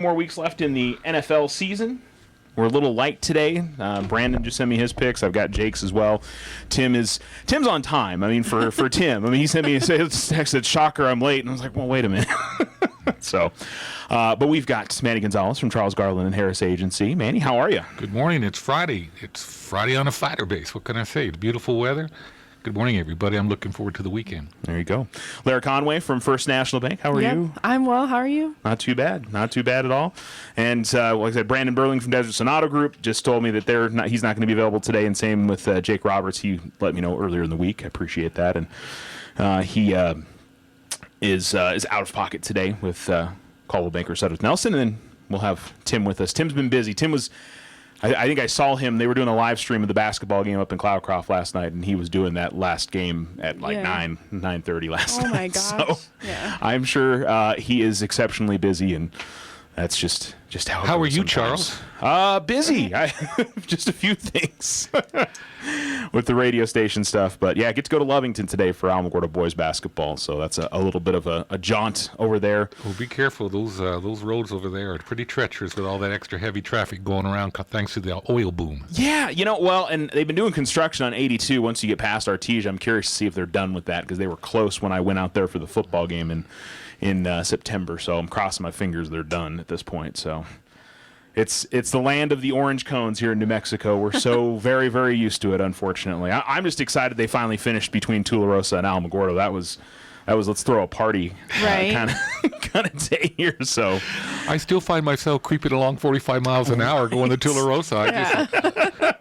More weeks left in the NFL season. We're a little light today. Brandon just sent me his picks. I've got Jake's as well. Tim's on time. I mean, for Tim. I mean, he sent me a text that, shocker, I'm late. And I was like, well, wait a minute. So, but we've got Manny Gonzalez from Charles Garland and Harris Agency. Manny, how are you? Good morning. It's Friday. It's Friday on a fighter base. What can I say? It's beautiful weather. Good morning, everybody. I'm looking forward to the weekend. There you go. Lara Conway from First National Bank. How are you? I'm well. How are you? Not too bad. Not too bad at all. And like I said, Brandon Burling from Desert Sonata Group just told me that he's not going to be available today, and same with Jake Roberts. He let me know earlier in the week. I appreciate that. And he is out of pocket today with Caldwell Banker Sudworth Nelson, and then we'll have Tim with us. Tim's been busy. Tim was... I think I saw him. They were doing a live stream of the basketball game up in Cloudcroft last night, and he was doing that last game at 9:30 last night. Oh, my gosh. So yeah. I'm sure he is exceptionally busy, and that's just how it How goes are you, sometimes. Charles? Busy. Just a few things with the radio station stuff. But, yeah, I get to go to Lovington today for Alamogordo boys basketball, so that's a little bit of a jaunt over there. Well, be careful. Those roads over there are pretty treacherous with all that extra heavy traffic going around thanks to the oil boom. Yeah, and they've been doing construction on 82 once you get past Artesia. I'm curious to see if they're done with that because they were close when I went out there for the football game in September. So I'm crossing my fingers they're done at this point. So it's the land of the orange cones here in New Mexico. We're so very, very used to it, unfortunately. I'm just excited they finally finished between Tularosa and Alamogordo. That was let's throw a party kind of day here. So I still find myself creeping along 45 miles an hour going to Tularosa.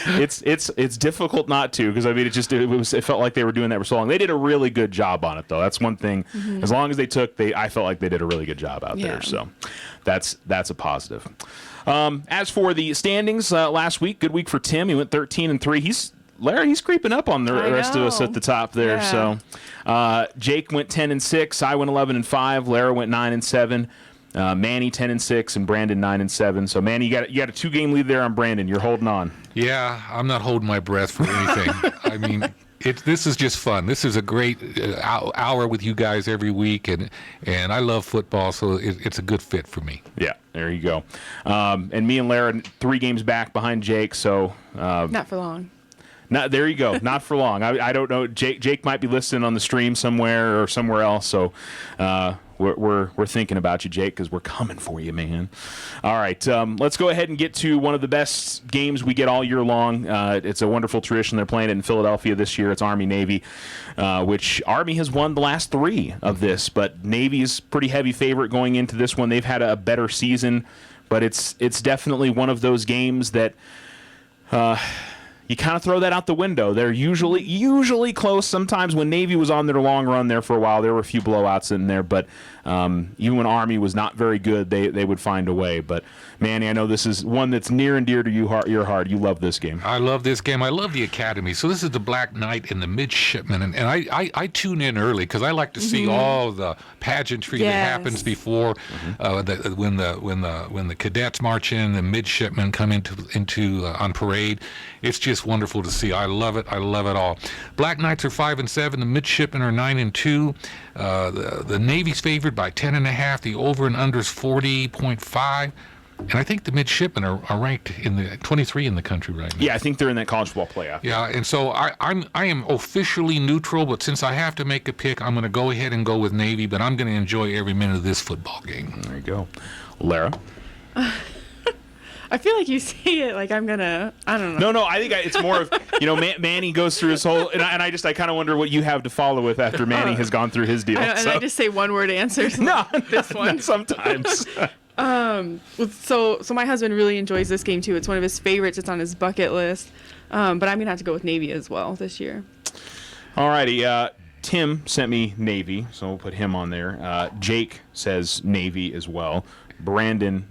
It's difficult not to because I mean it felt like they were doing that for so long. They did a really good job on it though. That's one thing. Mm-hmm. As long as I felt like they did a really good job out there. So that's a positive. As for the standings last week, good week for Tim. He went 13-3. He's creeping up on the rest of us at the top there. Yeah. So Jake went 10-6. I went 11-5. Lara went 9-7. Manny 10-6 and Brandon 9-7. So Manny, you got a 2-game lead there on Brandon. You're holding on. Yeah, I'm not holding my breath for anything. I mean, this is just fun. This is a great hour with you guys every week, and I love football, so it's a good fit for me. Yeah, there you go. And me and Lara 3 games back behind Jake. So not for long. There you go. Not for long. I don't know. Jake might be listening on the stream somewhere or somewhere else. So we're thinking about you, Jake, because we're coming for you, man. All right, let's go ahead and get to one of the best games we get all year long. It's a wonderful tradition. They're playing it in Philadelphia this year. It's Army-Navy, which Army has won the last 3 of this, but Navy's pretty heavy favorite going into this one. They've had a better season, but it's definitely one of those games that you kind of throw that out the window. They're usually close. Sometimes when Navy was on their long run there for a while, there were a few blowouts in there. But even when Army was not very good, they would find a way. But, Manny, I know this is one that's near and dear to your heart. You love this game. I love this game. I love the Academy. So this is the Black Knight and the Midshipman. And I tune in early because I like to see all the pageantry that happens before when the cadets march in, the midshipmen come into on parade. It's just wonderful to see. I love it. I love it all. Black Knights are 5-7. The midshipmen are 9-2. The Navy's favored by 10.5. The over and under's 40.5. And I think the midshipmen are ranked in the 23 in the country right now. Yeah, I think they're in that college football playoff. Yeah, and so I am officially neutral, but since I have to make a pick, I'm going to go ahead and go with Navy, but I'm going to enjoy every minute of this football game. There you go. Lara? I feel like you say it like I'm gonna. I don't know. No. I think it's more of Manny goes through his whole, and I kind of wonder what you have to follow with after Manny has gone through his deal. I just say one word answers. No, this one sometimes. So my husband really enjoys this game too. It's one of his favorites. It's on his bucket list. But I'm gonna have to go with Navy as well this year. All righty. Tim sent me Navy, so we'll put him on there. Jake says Navy as well. Brandon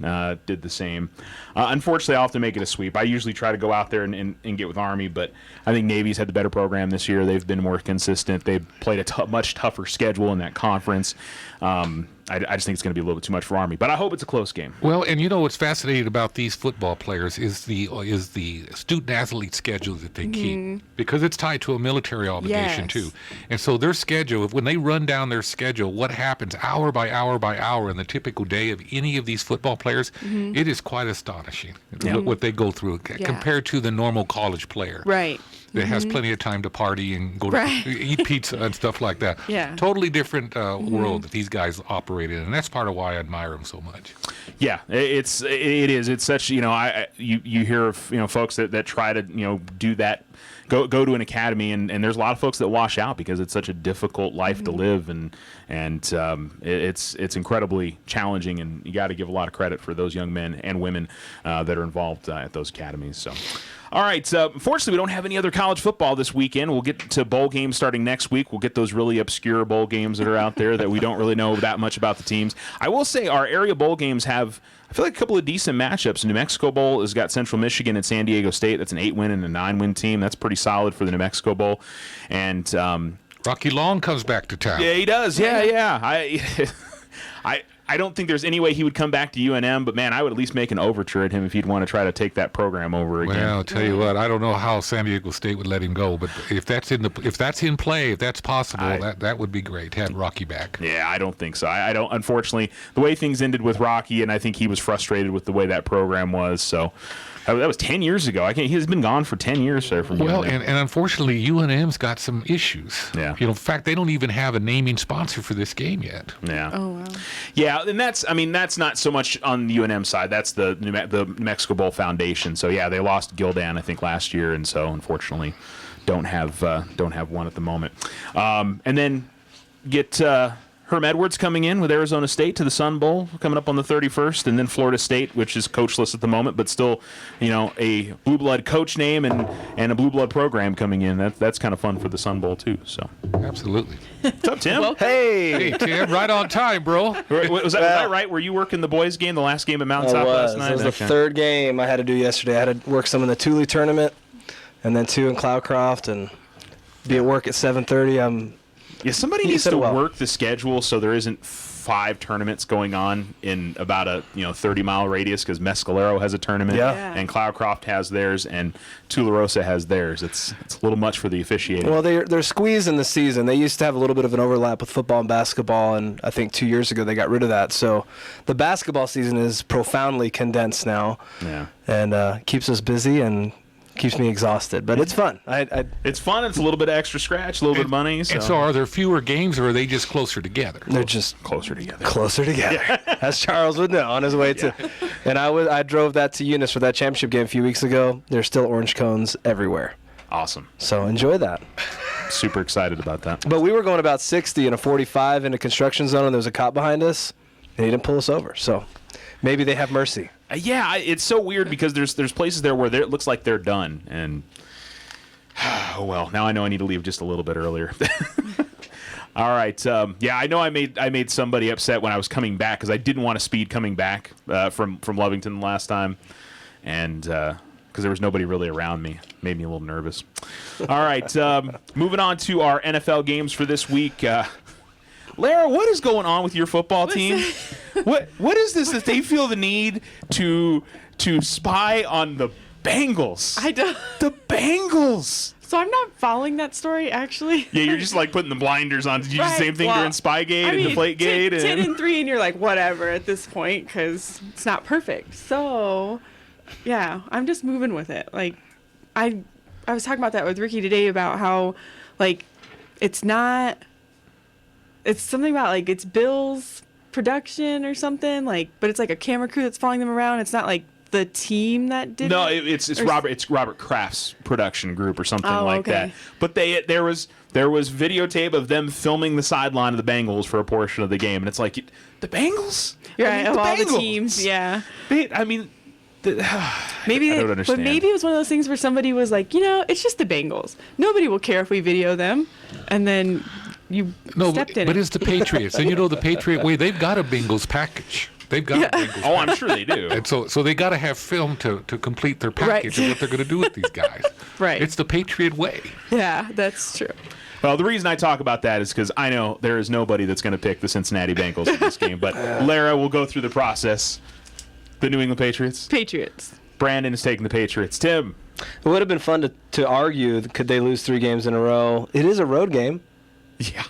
did the same. Unfortunately, I'll have to make it a sweep. I usually try to go out there and get with Army, but I think Navy's had the better program this year. They've been more consistent. They've played a much tougher schedule in that conference. I just think it's going to be a little bit too much for Army. But I hope it's a close game. Well, and you know what's fascinating about these football players is the student athlete schedule that they keep, because it's tied to a military obligation too. And so their schedule, when they run down their schedule, what happens hour by hour by hour in the typical day of any of these football players, it is quite astonishing what they go through compared to the normal college player. Right. That has plenty of time to party and go to eat pizza and stuff like that. Yeah. Totally different world that these guys operate in, and that's part of why I admire them so much. Yeah, it is. It's such, you hear of, folks that try to, do that, go to an academy, and there's a lot of folks that wash out because it's such a difficult life to live, and it's incredibly challenging, and you got to give a lot of credit for those young men and women that are involved at those academies. So. All right. Unfortunately, we don't have any other college football this weekend. We'll get to bowl games starting next week. We'll get those really obscure bowl games that are out there that we don't really know that much about the teams. I will say our area bowl games have, I feel like, a couple of decent matchups. New Mexico Bowl has got Central Michigan and San Diego State. That's an 8-win and a 9-win team. That's pretty solid for the New Mexico Bowl. And Rocky Long comes back to town. Yeah, he does. Yeah. I don't think there's any way he would come back to UNM, but man, I would at least make an overture at him if he'd want to try to take that program over again. Well, I'll tell you what, I don't know how San Diego State would let him go, but if that's in play, if that's possible, that would be great to have Rocky back. Yeah, I don't think so. I don't. Unfortunately, the way things ended with Rocky, and I think he was frustrated with the way that program was. So. That was 10 years ago. He's been gone for 10 years there from UNM. Well, and unfortunately, UNM's got some issues. Yeah. In fact, they don't even have a naming sponsor for this game yet. Yeah. Oh, wow. Yeah, and that's not so much on the UNM side. That's the New Mexico Bowl Foundation. So, yeah, they lost Gildan, I think, last year, and so, unfortunately, don't have one at the moment. And then get... Herm Edwards coming in with Arizona State to the Sun Bowl coming up on the 31st, and then Florida State, which is coachless at the moment, but still, a blue blood coach name and a blue blood program coming in. That's kind of fun for the Sun Bowl too. So absolutely. What's up, Tim? Well, hey, Tim, right on time, bro. Was that right? Were you working the boys' game, the last game at Mountaintop last night? It was the third game I had to do yesterday. I had to work some in the Thule tournament, and then 2 in Cloudcroft, and be at work at 7:30. Yeah, somebody needs to work the schedule so there isn't 5 tournaments going on in about a 30-mile radius, because Mescalero has a tournament, and Cloudcroft has theirs, and Tularosa has theirs. It's a little much for the officiating. Well, they're squeezing the season. They used to have a little bit of an overlap with football and basketball, and I think 2 years ago they got rid of that. So the basketball season is profoundly condensed now, and keeps us busy and keeps me exhausted, but it's fun. It's fun. It's a little bit of extra scratch, a little bit of money. So. And so are there fewer games, or are they just closer together? They're just closer together. Closer together, as Charles would know on his way to. And I drove that to Eunice for that championship game a few weeks ago. There's still orange cones everywhere. Awesome. So enjoy that. Super excited about that. But we were going about 60 in a 45 in a construction zone, and there was a cop behind us, and he didn't pull us over. So maybe they have mercy. Yeah, it's so weird because there's places there where it looks like they're done, and oh well. Now I know I need to leave just a little bit earlier. All right. Yeah, I know I made somebody upset when I was coming back because I didn't want to speed coming back from Lovington last time, and because there was nobody really around me, made me a little nervous. All right. Moving on to our NFL games for this week. Lara, what is going on with your football team? What is this that they feel the need to spy on the Bengals? I don't. The Bengals. So I'm not following that story, actually. Yeah, you're just like putting the blinders on. Did you do the same thing during Spygate and Deflategate? 10-3, and you're like, whatever at this point, because it's not perfect. So, yeah, I'm just moving with it. Like, I was talking about that with Ricky today about how, like, it's not. It's something about, like, it's Bill's production or something, like, but it's like a camera crew that's following them around. It's not like the team that did No, it. it's Robert Kraft's production group or something like that. But there was videotape of them filming the sideline of the Bengals for a portion of the game, and it's like, the Bengals? Right, of all Bengals. the teams, yeah. I mean, maybe I don't understand. But maybe it was one of those things where somebody was like, it's just the Bengals. Nobody will care if we video them, and then you stepped in but it. it's the Patriots, and the Patriot way. They've got a Bengals package. They've got a Bengals. Oh, I'm sure they do. And so they got to have film to complete their package Right. of what they're going to do with these guys. Right. It's the Patriot way. Yeah, that's true. Well, the reason I talk about that is because I know there is nobody that's going to pick the Cincinnati Bengals in this game. But Lara will go through the process. The New England Patriots. Patriots. Brandon is taking the Patriots. Tim. It would have been fun to argue, could they lose 3 games in a row? It is a road game. Yeah.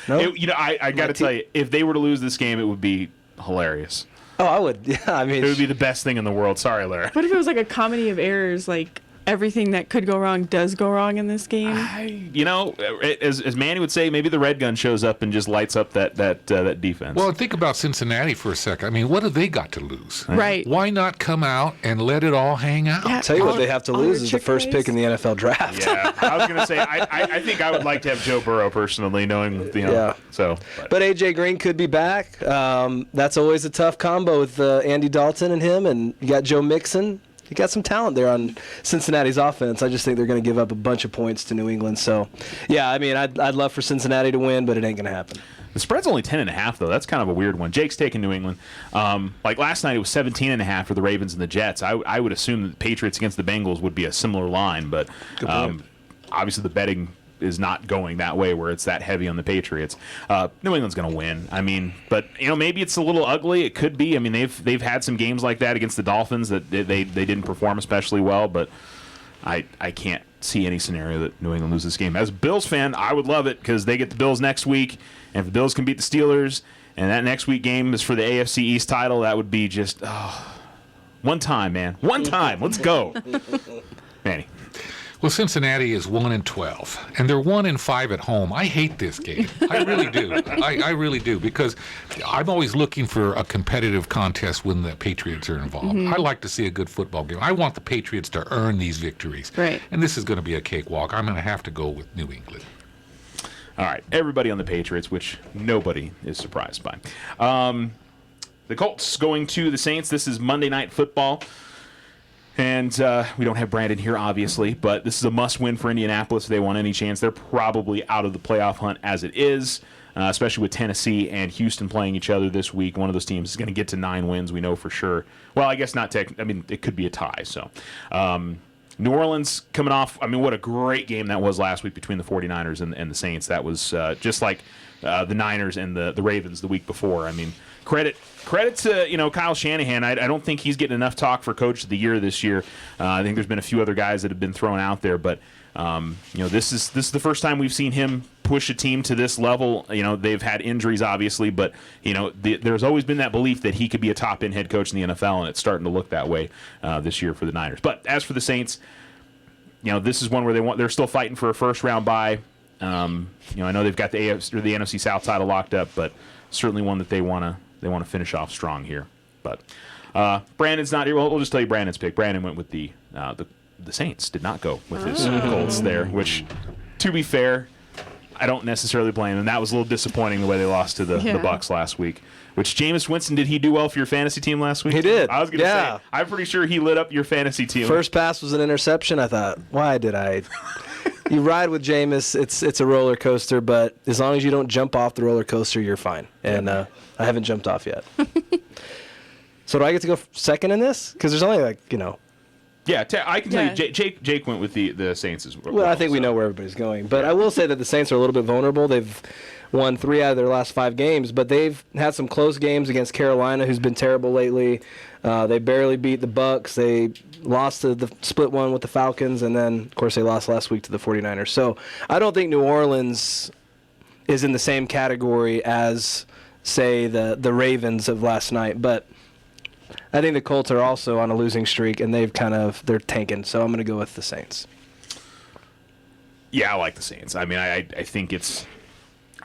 No? I got to tell you, if they were to lose this game, it would be hilarious. Oh, I would. Yeah, I mean, It would be the best thing in the world. Sorry, Lara. What if it was like a comedy of errors, like everything that could go wrong does go wrong in this game? As Manny would say, maybe the red gun shows up and just lights up that defense. Well, think about Cincinnati for a second. I mean, what have they got to lose? Right. Why not come out and let it all hang out? Yeah. tell you what all- they have to all lose their is the first Chick-fil-A's. pick in the NFL draft. yeah, I was gonna say I think I would like to have Joe Burrow personally, knowing Yeah. So, But A.J. Green could be back. That's always a tough combo with Andy Dalton and him, and you got Joe Mixon. You got some talent there on Cincinnati's offense. I just think they're going to give up a bunch of points to New England. So, yeah, I mean, I'd love for Cincinnati to win, but it ain't going to happen. the spread's only 10.5 though. That's kind of a weird one. Jake's taking New England. Like last night, it was 17.5 for the Ravens and the Jets. I would assume that the Patriots against the Bengals would be a similar line, but obviously the betting is not going that way where it's that heavy on the Patriots. New England's going to win. I mean, but maybe it's a little ugly. It could be. I mean, they've had some games like that against the Dolphins that they didn't perform especially well, but I can't see any scenario that New England loses this game. As a Bills fan, I would love it because they get the Bills next week, and if the Bills can beat the Steelers, and that next week game is for the AFC East title, that would be just one time, man. One time. Let's go. Manny. Well, Cincinnati is 1-12, and they're 1-5 at home. I hate this game. I really do. I really do, because I'm always looking for a competitive contest when the Patriots are involved. I like to see a good football game. I want the Patriots to earn these victories. Right. And this is going to be a cakewalk. I'm going to have to go with New England. All right, everybody on the Patriots, which nobody is surprised by. The Colts going to the Saints. This is Monday Night Football. And we don't have Brandon here, obviously, but this is a must-win for Indianapolis if they want any chance. They're probably out of the playoff hunt as it is, especially with Tennessee and Houston playing each other this week. One of those teams is going to get to 9 wins, we know for sure. Well, I guess not I mean, it could be a tie. So New Orleans coming off, I mean, what a great game that was last week between the 49ers and the Saints. That was just like the Niners and the Ravens the week before. I mean, credit to Kyle Shanahan. I don't think he's getting enough talk for Coach of the Year this year. I think there's been a few other guys that have been thrown out there, but this is the first time we've seen him push a team to this level. They've had injuries, obviously, but there's always been that belief that he could be a top-end head coach in the NFL, and it's starting to look that way this year for the Niners. But as for the Saints, this is one where they're still fighting for a first-round bye. I know they've got the AFC or the NFC South title locked up, but certainly one that they want to finish off strong here. But Brandon's not here. We'll just tell you Brandon's pick. Brandon went with the Saints. Did not go with his Colts there, which, to be fair, I don't necessarily blame him. That was a little disappointing the way they lost to the Bucs last week. Which Jameis Winston, did he do well for your fantasy team last week? He did. I was going to say, I'm pretty sure he lit up your fantasy team. First pass was an interception. I thought, why did I? You ride with Jameis. It's a roller coaster, but as long as you don't jump off the roller coaster, you're fine. And I haven't jumped off yet. So do I get to go second in this? Because there's only Yeah, I can tell you, Jake went with the Saints as well. Well, I think we know where everybody's going. But I will say that the Saints are a little bit vulnerable. They've won 3 out of their last 5 games, but they've had some close games against Carolina, who's been terrible lately. They barely beat the Bucs. They lost to the split one with the Falcons, and then, of course, they lost last week to the 49ers. So I don't think New Orleans is in the same category as, say, the Ravens of last night. But I think the Colts are also on a losing streak, and they're tanking. So I'm going to go with the Saints. Yeah, I like the Saints. I mean, I think it's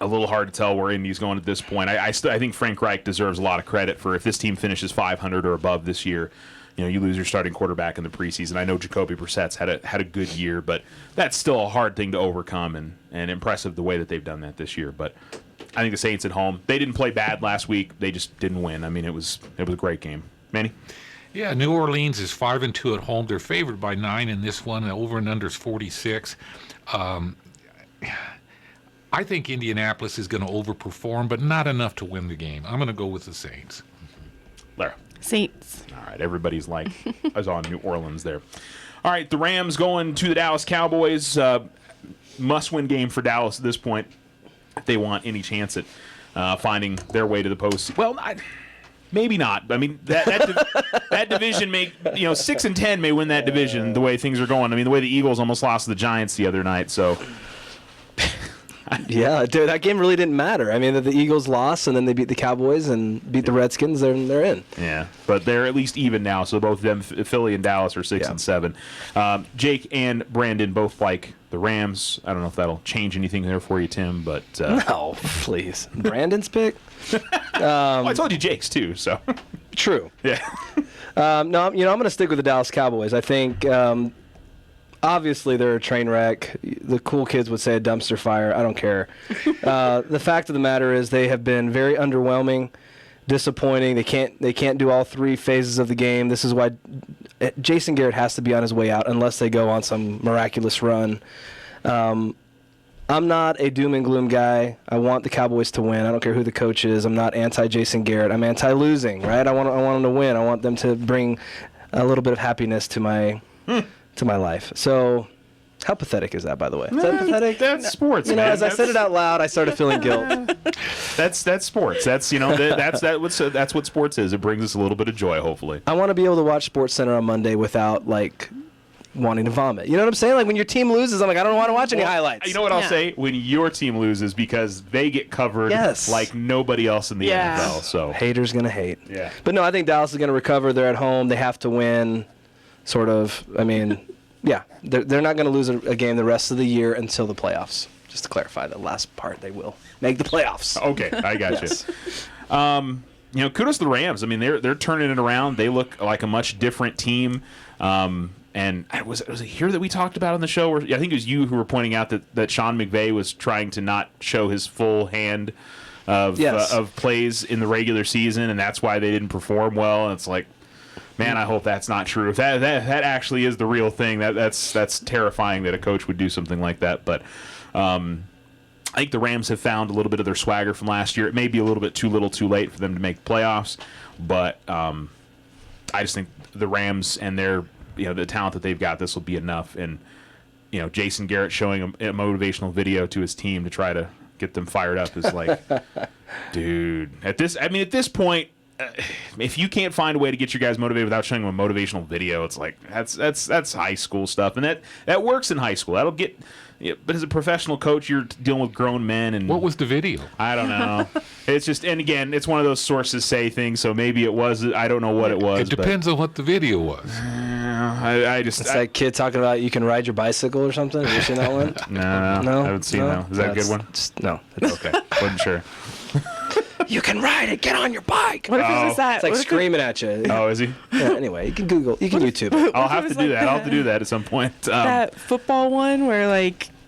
a little hard to tell where Indy's going at this point. I think Frank Reich deserves a lot of credit for if this team finishes 500 or above this year. You lose your starting quarterback in the preseason. I know Jacoby Brissett's had a good year, but that's still a hard thing to overcome, and impressive the way that they've done that this year. But I think the Saints at home, they didn't play bad last week. They just didn't win. I mean, it was a great game. Manny? Yeah, New Orleans is 5-2 at home. They're favored by 9 in this one. Over and under is 46. I think Indianapolis is going to overperform, but not enough to win the game. I'm going to go with the Saints. Lara. Saints. All right, everybody's like is on New Orleans there. All right, the Rams going to the Dallas Cowboys. Must-win game for Dallas at this point if they want any chance at finding their way to the post. Well, maybe not. I mean, that division may 6-10 may win that division the way things are going. I mean, the way the Eagles almost lost to the Giants the other night. So. Yeah, dude, that game really didn't matter. I mean, the Eagles lost, and then they beat the Cowboys and beat the Redskins. They're in. Yeah, but they're at least even now. So both them, Philly and Dallas, are 6-7. Jake and Brandon both like the Rams. I don't know if that'll change anything there for you, Tim. But no, please, Brandon's pick. Well, I told you Jake's too. So true. Yeah. No, I'm going to stick with the Dallas Cowboys. I think. Obviously, they're a train wreck. The cool kids would say a dumpster fire. I don't care. The fact of the matter is they have been very underwhelming, disappointing. They can't do all three phases of the game. This is why Jason Garrett has to be on his way out unless they go on some miraculous run. I'm not a doom and gloom guy. I want the Cowboys to win. I don't care who the coach is. I'm not anti-Jason Garrett. I'm anti-losing, right? I want them to win. I want them to bring a little bit of happiness to my life. So, how pathetic is that, by the way? Is that pathetic? That's sports. You know, man. as I said it out loud, I started feeling guilt. That's sports. That's that's what sports is. It brings us a little bit of joy, hopefully. I want to be able to watch SportsCenter on Monday without wanting to vomit. You know what I'm saying? Like when your team loses, I'm like, I don't want to watch any highlights. You know what I'll say? When your team loses, because they get covered like nobody else in the NFL. So haters gonna hate. Yeah. But no, I think Dallas is gonna recover. They're at home. They have to win. Sort of. I mean, yeah, they're not going to lose a game the rest of the year until the playoffs. Just to clarify the last part, they will make the playoffs. Okay, I got Yes. you. Kudos to the Rams. I mean, they're turning it around. They look like a much different team. And was it here that we talked about on the show? Where I think it was you who were pointing out that Sean McVay was trying to not show his full hand of plays in the regular season, and that's why they didn't perform well. And it's like, man, I hope that's not true. If that actually is the real thing, that's terrifying that a coach would do something like that. But I think the Rams have found a little bit of their swagger from last year. It may be a little bit too little too late for them to make the playoffs, but I just think the Rams and their the talent that they've got, this will be enough. And Jason Garrett showing a motivational video to his team to try to get them fired up is like, dude, at this point, if you can't find a way to get your guys motivated without showing them a motivational video, it's like that's high school stuff, and that works in high school. That'll get. Yeah, but as a professional coach, you're dealing with grown men. And what was the video? I don't know. It's just, and again, it's one of those sources say things, so maybe it was. I don't know what it was. It depends on what the video was. It's that kid talking about you can ride your bicycle or something. Have you seen that one? No, I haven't seen that. Is that a good one? No. Okay, wasn't sure. You can ride it. Get on your bike. What if it was that? It's like screaming at you. Oh, is he? Yeah, anyway, you can Google. You can YouTube it. I'll have to do that. I'll have to do that at some point. That football one where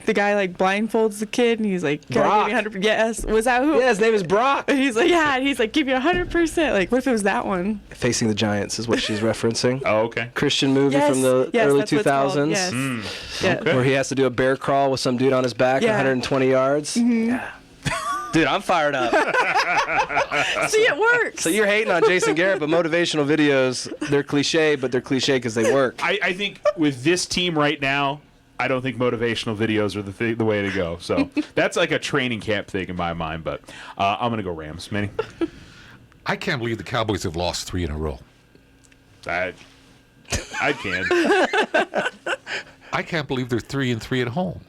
the guy blindfolds the kid and he's like, Brock. give me 100%. Yes, was that who? Yeah, his name is Brock. And he's like, yeah, and he's like, give you 100%. Like, what if it was that one? Facing the Giants is what she's referencing. Oh, okay. Christian movie from the early that's what it's called. 2000s. Yes. Yeah. Okay. Where he has to do a bear crawl with some dude on his back, 120 yards. Mm-hmm. Yeah. Dude, I'm fired up. See, it works. So you're hating on Jason Garrett, but motivational videos, they're cliche, but they're cliche because they work. I think with this team right now, I don't think motivational videos are the way to go. So that's like a training camp thing in my mind. But I'm going to go Rams. Manny? I can't believe the Cowboys have lost 3 in a row. I can. I can't believe they're 3-3 at home.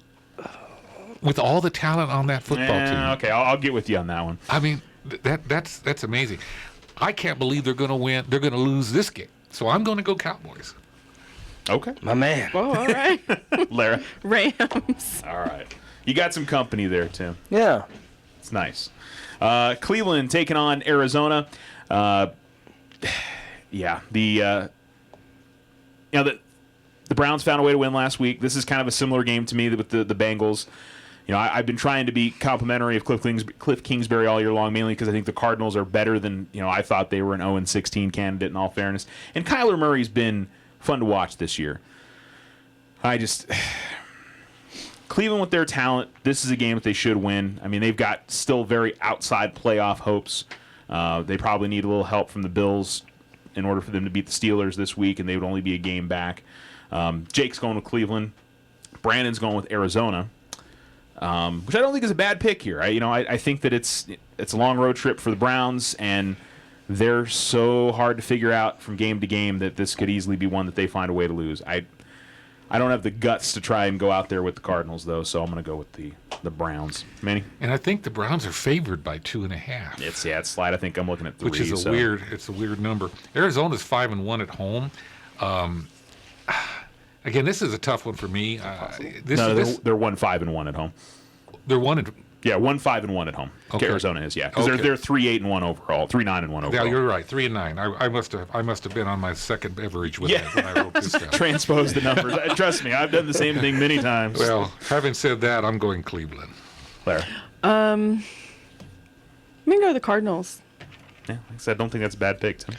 With all the talent on that football team. Okay, I'll get with you on that one. I mean, that's amazing. I can't believe they're going to win. They're going to lose this game. So I'm going to go Cowboys. Okay. My man. Oh, all right. Lara? Rams. All right. You got some company there, Tim. Yeah. It's nice. Cleveland taking on Arizona. Yeah, the Browns found a way to win last week. This is kind of a similar game to me with the Bengals. I've been trying to be complimentary of Cliff Kingsbury all year long, mainly because I think the Cardinals are better than I thought they were an 0-16 candidate in all fairness. And Kyler Murray's been fun to watch this year. Cleveland with their talent, this is a game that they should win. I mean, they've got still very outside playoff hopes. They probably need a little help from the Bills in order for them to beat the Steelers this week, and they would only be a game back. Jake's going with Cleveland. Brandon's going with Arizona, which I don't think is a bad pick here. I think that it's a long road trip for the Browns, and they're so hard to figure out from game to game that this could easily be one that they find a way to lose. I don't have the guts to try and go out there with the Cardinals, though, so I'm going to go with the Browns. Manny? And I think the Browns are favored by 2.5. It's slight. I think I'm looking at 3. Which is a weird number. Arizona's 5-1 at home. Again, this is a tough one for me. They're 1-5-1 at home. They're 1-5-1 at home. Okay. Arizona is, because they're 3-8-1 overall, 3-9-1 overall. Yeah, you're right. 3-9. I must have been on my second beverage when I wrote this down. Transpose the numbers. Trust me, I've done the same thing many times. Well, having said that, I'm going Cleveland. Claire. I'm gonna go with the Cardinals. Yeah, like I said, I don't think that's a bad pick, Tim.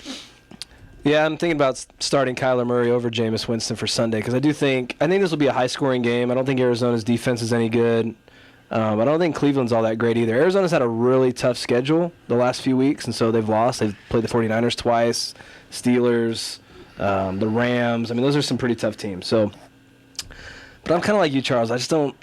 Yeah, I'm thinking about starting Kyler Murray over Jameis Winston for Sunday because I think this will be a high-scoring game. I don't think Arizona's defense is any good. I don't think Cleveland's all that great either. Arizona's had a really tough schedule the last few weeks, and so they've lost. They've played the 49ers twice, Steelers, the Rams. I mean, those are some pretty tough teams. So, but I'm kind of like you, Charles. I don't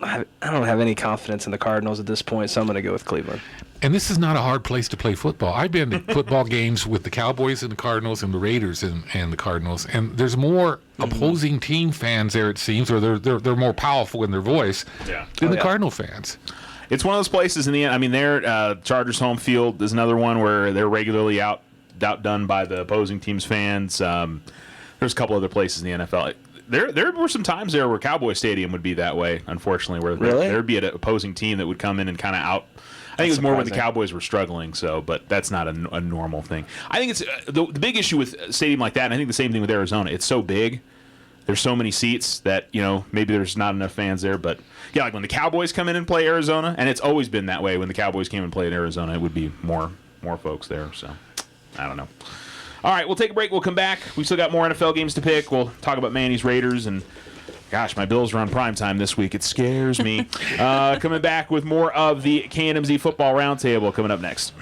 have any confidence in the Cardinals at this point, so I'm going to go with Cleveland. And this is not a hard place to play football. I've been to football games with the Cowboys and the Cardinals and the Raiders and the Cardinals, and there's more opposing team fans there, it seems, or they're more powerful in their voice than the Cardinal fans. It's one of those places in the end. I mean, Chargers home field is another one where they're regularly outdone by the opposing team's fans. There's a couple other places in the NFL. There were some times there where Cowboy Stadium would be that way, unfortunately, where there would be an opposing team that would come in and kind of out. I think it was more when the Cowboys were struggling, but that's not a normal thing. I think it's the big issue with a stadium like that, and I think the same thing with Arizona. It's so big. There's so many seats that, maybe there's not enough fans there. But, yeah, like when the Cowboys come in and play Arizona, and it's always been that way. When the Cowboys came and played Arizona, it would be more folks there. So, I don't know. All right, we'll take a break. We'll come back. We still got more NFL games to pick. We'll talk about Manny's Raiders and... Gosh, my Bills are on primetime this week. It scares me. Coming back with more of the KNMZ Football Roundtable coming up next.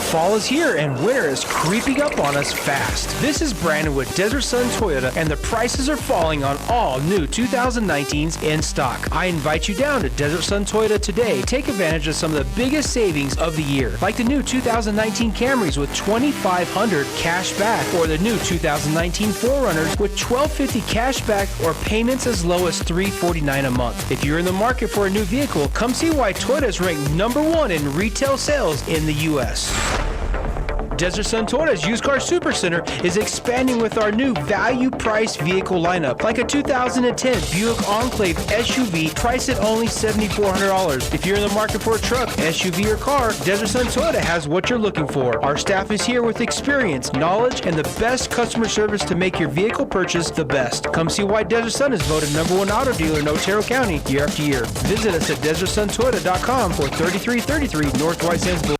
Fall is here and winter is creeping up on us fast. This is Brandon with Desert Sun Toyota, and the prices are falling on all new 2019s in stock. I invite you down to Desert Sun Toyota today. Take advantage of some of the biggest savings of the year, like the new 2019 Camrys with $2,500 cash back, or the new 2019 4Runners with $1,250 cash back, or payments as low as $349 a month. If you're in the market for a new vehicle, come see why Toyota is ranked #1 in retail sales in the U.S. Desert Sun Toyota's Used Car Supercenter is expanding with our new value price vehicle lineup, like a 2010 Buick Enclave SUV priced at only $7,400. If you're in the market for a truck, SUV, or car, Desert Sun Toyota has what you're looking for. Our staff is here with experience, knowledge, and the best customer service to make your vehicle purchase the best. Come see why Desert Sun is voted #1 auto dealer in Otero County year after year. Visit us at DesertSunToyota.com or 3333 North White Sands Boulevard.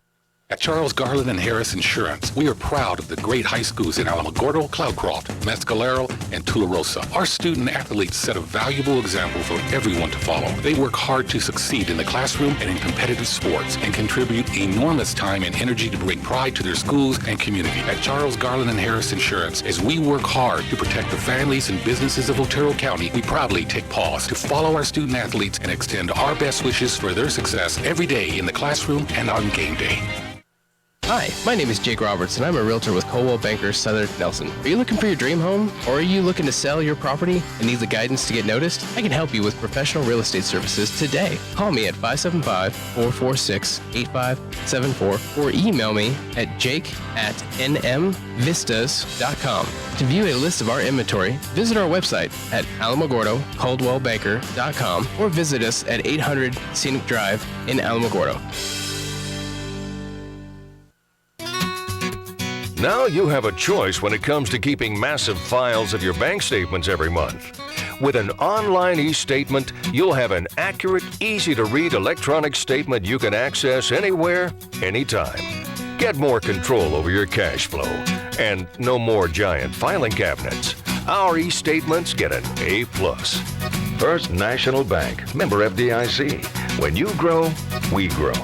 At Charles Garland and Harris Insurance, we are proud of the great high schools in Alamogordo, Cloudcroft, Mescalero, and Tularosa. Our student athletes set a valuable example for everyone to follow. They work hard to succeed in the classroom and in competitive sports and contribute enormous time and energy to bring pride to their schools and community. At Charles Garland and Harris Insurance, as we work hard to protect the families and businesses of Otero County, we proudly take pause to follow our student athletes and extend our best wishes for their success every day in the classroom and on game day. Hi, my name is Jake Roberts, and I'm a realtor with Coldwell Banker Southern Nelson. Are you looking for your dream home, or are you looking to sell your property and need the guidance to get noticed? I can help you with professional real estate services today. Call me at 575-446-8574 or email me at jake@nmvistas.com. To view a list of our inventory, visit our website at alamogordo-coldwellbanker.com or visit us at 800 Scenic Drive in Alamogordo. Now you have a choice when it comes to keeping massive files of your bank statements every month. With an online e-statement, you'll have an accurate, easy-to-read electronic statement you can access anywhere, anytime. Get more control over your cash flow and no more giant filing cabinets. Our e-statements get an A+. First National Bank, member FDIC. When you grow, we grow.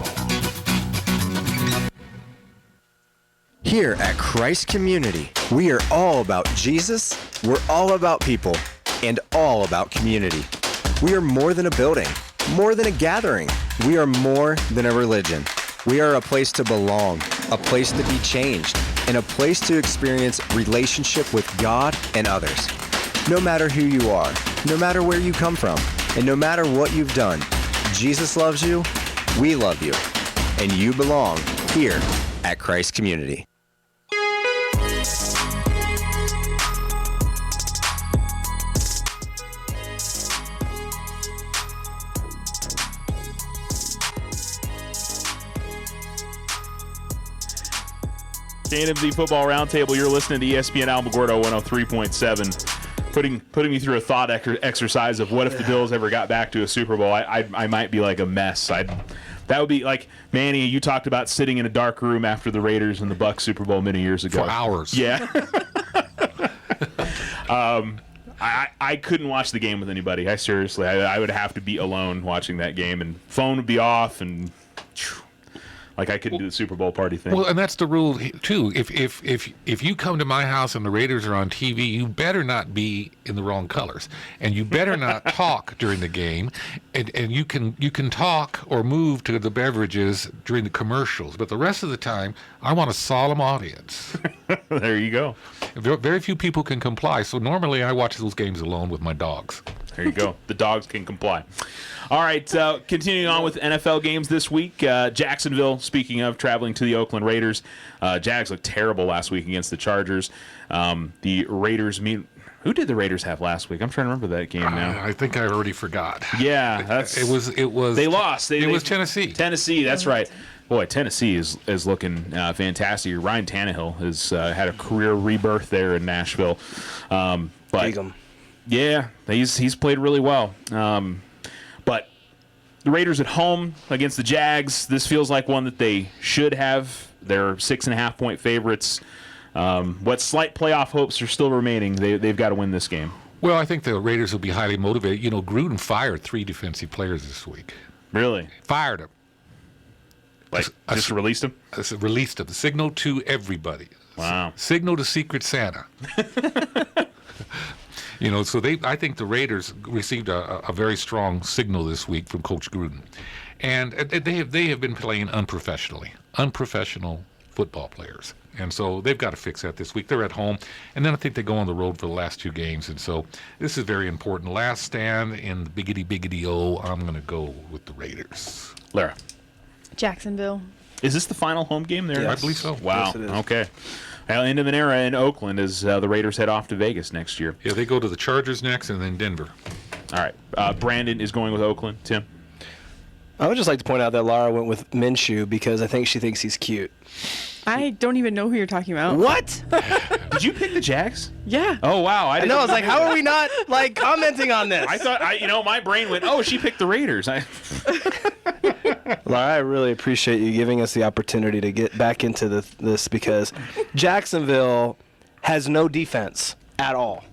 Here at Christ Community, we are all about Jesus, we're all about people, and all about community. We are more than a building, more than a gathering. We are more than a religion. We are a place to belong, a place to be changed, and a place to experience relationship with God and others. No matter who you are, no matter where you come from, and no matter what you've done, Jesus loves you, we love you, and you belong here at Christ Community. KNMZ Football Roundtable. You're listening to ESPN Alamogordo 103.7. Putting me through a thought exercise of what if the Bills ever got back to a Super Bowl. I might be like a mess. That would be like, Manny, you talked about sitting in a dark room after the Raiders and the Bucs Super Bowl many years ago. For hours. Yeah. I couldn't watch the game with anybody. I would have to be alone watching that game, and phone would be off, and like I couldn't do the Super Bowl party thing. Well, and that's the rule too. If you come to my house and the Raiders are on TV, you better not be in the wrong colors, and you better not talk during the game. And you can talk or move to the beverages during the commercials, but the rest of the time, I want a solemn audience. There you go. Very few people can comply, so normally I watch those games alone with my dogs. There you go. The dogs can comply. All right, continuing on with NFL games this week. Jacksonville, speaking of traveling to the Oakland Raiders. Jags looked terrible last week against the Chargers. The Raiders who did the Raiders have last week? I'm trying to remember that game now. I think I already forgot. Yeah, it was. They lost. It was Tennessee. Tennessee, that's right. Boy, Tennessee is looking fantastic. Ryan Tannehill has had a career rebirth there in Nashville. But yeah, he's played really well. But the Raiders at home against the Jags, this feels like one that they should have. They're 6.5-point favorites. What slight playoff hopes are still remaining, they've got to win this game. Well, I think the Raiders will be highly motivated. You know, Gruden fired 3 defensive players this week. Really? Fired them. Like, just released them? Released them. The signal to everybody. Wow. Signal to Secret Santa. You know, so I think the Raiders received a very strong signal this week from Coach Gruden. And they have been playing unprofessional football players. And so they've got to fix that this week. They're at home. And then I think they go on the road for the last 2 games. And so this is very important. Last stand in the biggity-biggity-o, I'm going to go with the Raiders. Lara. Jacksonville. Is this the final home game there? Yes. I believe so. Wow. Yes, it is. Okay. Well, end of an era in Oakland as the Raiders head off to Vegas next year. Yeah, they go to the Chargers next and then Denver. All right. Brandon is going with Oakland. Tim? I would just like to point out that Lara went with Minshew because I think she thinks he's cute. I don't even know who you're talking about. What? Did you pick the Jags? Yeah. Oh, wow. I know. I was like, how are we not like commenting on this? I thought, my brain went, oh, she picked the Raiders. Lara, I really appreciate you giving us the opportunity to get back into this because Jacksonville has no defense at all.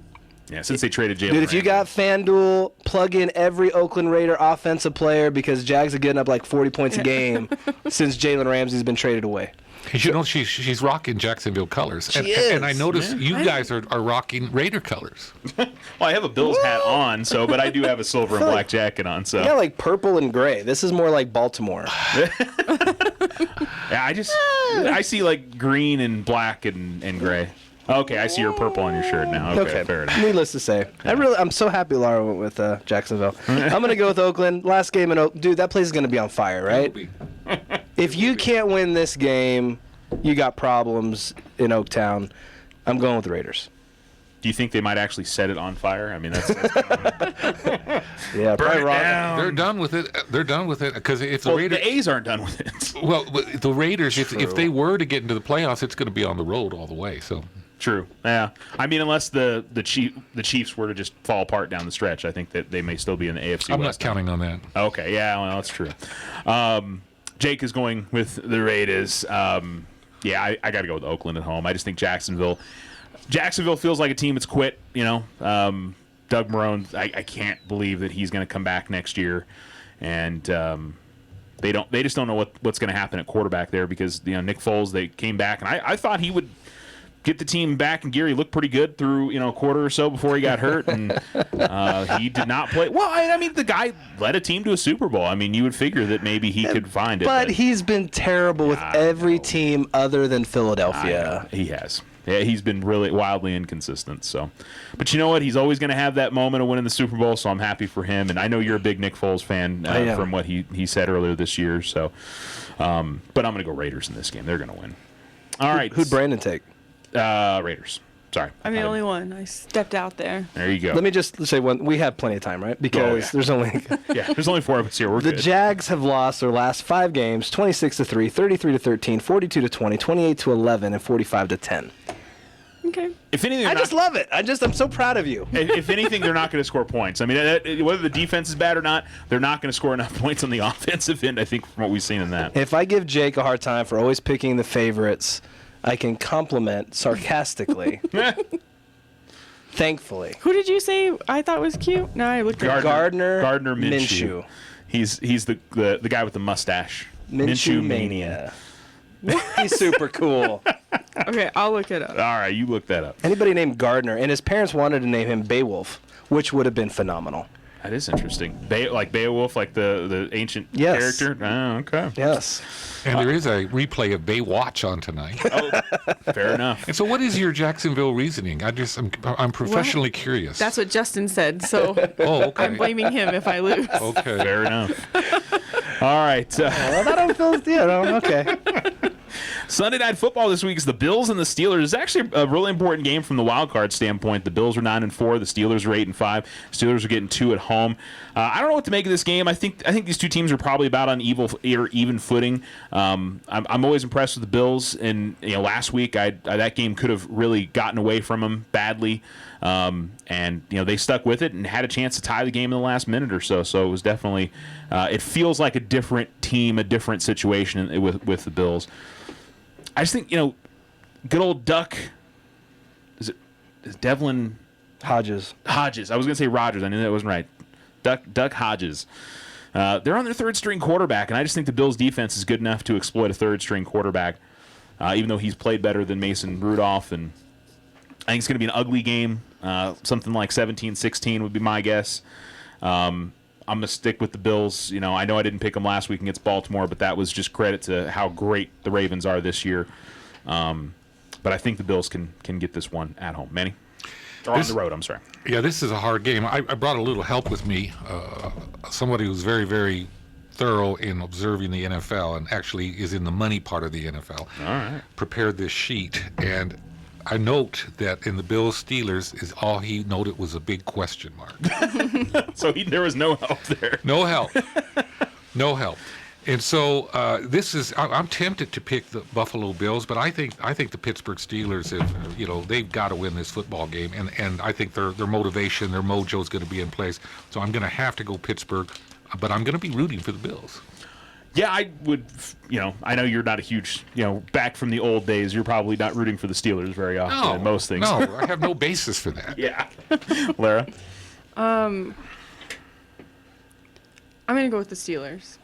Yeah, since they traded Jalen Dude, if you got FanDuel, plug in every Oakland Raider offensive player because Jags are getting up like 40 points a game since Jalen Ramsey's been traded away. You know, she's rocking Jacksonville colors. She is. And I noticed you guys are rocking Raider colors. Well, I have a Bills hat on, but I do have a silver and black jacket on. So You got like purple and gray. This is more like Baltimore. Yeah, I see like green and black and gray. Okay, I see your purple on your shirt now. Okay, fair enough. Needless to say, I'm so happy Lara went with Jacksonville. I'm gonna go with Oakland. Last game in dude, that place is gonna be on fire, right? If you can't win this game, you got problems in Oaktown. I'm going with the Raiders. Do you think they might actually set it on fire? I mean, that's kind of yeah, probably wrong. They're done with it. They're done with it because if the Raiders, the A's aren't done with it. Well, the Raiders, if they were to get into the playoffs, it's going to be on the road all the way. So. True. Yeah. I mean, unless the Chiefs were to just fall apart down the stretch, I think that they may still be in the AFC I'm West. not counting on that. Okay. Yeah. Well, that's true. Jake is going with the Raiders. Yeah, I got to go with Oakland at home. I just think Jacksonville feels like a team that's quit. You know, Doug Marrone. I can't believe that he's going to come back next year, and they just don't know what's going to happen at quarterback there because Nick Foles, they came back, and I thought he would get the team back in gear. He looked pretty good through a quarter or so before he got hurt, and he did not play well. I mean, the guy led a team to a Super Bowl. I mean, you would figure that maybe he could find it, but he's been terrible with every team other than Philadelphia. He has. Yeah, he's been really wildly inconsistent. So, but you know what? He's always going to have that moment of winning the Super Bowl. So I'm happy for him. And I know you're a big Nick Foles fan from what he said earlier this year. So, but I'm going to go Raiders in this game. They're going to win. All right. Who'd Brandon take? Raiders. Sorry. I'm the only one. I stepped out there. There you go. Let me just say one. We have plenty of time, right? Because there's only there's only 4 of us here. We're the good. Jags have lost their last 5 games: 26-3, 33-13, 42-20, 28-11, and 45-10. Okay. If anything, I just love it. I'm so proud of you. If anything, they're not going to score points. I mean, whether the defense is bad or not, they're not going to score enough points on the offensive end, I think, from what we've seen in that. If I give Jake a hard time for always picking the favorites, I can compliment sarcastically. Thankfully. Who did you say I thought was cute? No, I looked at Gardner Minshew. He's the guy with the mustache. Minshew Mania. He's super cool. Okay, I'll look it up. All right, you look that up. Anybody named Gardner, and his parents wanted to name him Beowulf, which would have been phenomenal. That is interesting. Like Beowulf, like the ancient Yes. character? Oh, okay. Yes. And there is a replay of Baywatch on tonight. Oh, fair enough. And so, what is your Jacksonville reasoning? I'm professionally curious. That's what Justin said, so Oh, okay. I'm blaming him if I lose. Okay. Fair enough. All right. Well, I don't feel, okay. Sunday Night Football this week is the Bills and the Steelers. It's actually a really important game from the wild card standpoint. The Bills are 9-4. The Steelers are 8-5. Steelers are getting 2 at home. I don't know what to make of this game. I think these two teams are probably about on even footing. I'm always impressed with the Bills, and last week that game could have really gotten away from them badly, and they stuck with it and had a chance to tie the game in the last minute or so. So it was definitely it feels like a different team, a different situation with the Bills. I just think, good old Duck. Is Devlin Hodges? I was going to say Rodgers. I knew that wasn't right. Duck Hodges. They're on their third-string quarterback, and I just think the Bills' defense is good enough to exploit a third-string quarterback, even though he's played better than Mason Rudolph. And I think it's going to be an ugly game. Something like 17-16 would be my guess. I'm going to stick with the Bills. I know I didn't pick them last week against Baltimore, but that was just credit to how great the Ravens are this year. But I think the Bills can get this one at home. Manny? Or on the road, I'm sorry. Yeah, this is a hard game. I brought a little help with me, somebody who's very, very thorough in observing the NFL and actually is in the money part of the NFL. All right. Prepared this sheet, and I note that in the Bills-Steelers is all he noted was a big question mark. So there was no help there. No help. No help. And so I'm tempted to pick the Buffalo Bills, but I think the Pittsburgh Steelers they've got to win this football game, and I think their motivation, their mojo is going to be in place. So I'm going to have to go Pittsburgh, but I'm going to be rooting for the Bills. Yeah, I would. I know you're not a huge, back from the old days. You're probably not rooting for the Steelers very often in most things. No, I have no basis for that. Yeah, Lara. I'm gonna go with the Steelers.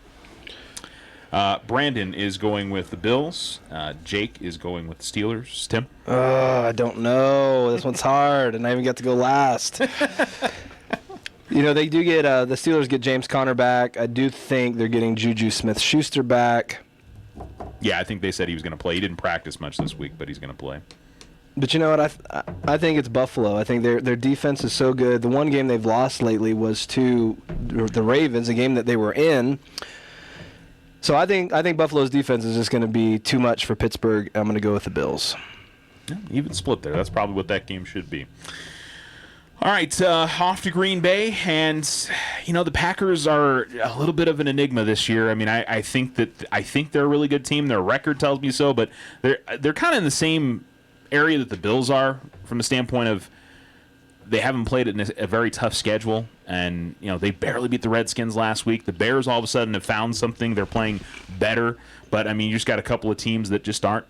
Brandon is going with the Bills. Jake is going with the Steelers. Tim? I don't know. This one's hard, and I even get to go last. They do get the Steelers get James Conner back. I do think they're getting Juju Smith-Schuster back. Yeah, I think they said he was going to play. He didn't practice much this week, but he's going to play. But you know what? I think it's Buffalo. I think their defense is so good. The one game they've lost lately was to the Ravens, a game that they were in. So I think Buffalo's defense is just going to be too much for Pittsburgh. I'm going to go with the Bills. Yeah, even split there. That's probably what that game should be. All right, off to Green Bay, and the Packers are a little bit of an enigma this year. I mean, I think they're a really good team. Their record tells me so, but they're kind of in the same area that the Bills are from the standpoint of they haven't played it in a very tough schedule, and they barely beat the Redskins last week. The Bears all of a sudden have found something. They're playing better, but I mean, you just got a couple of teams that just aren't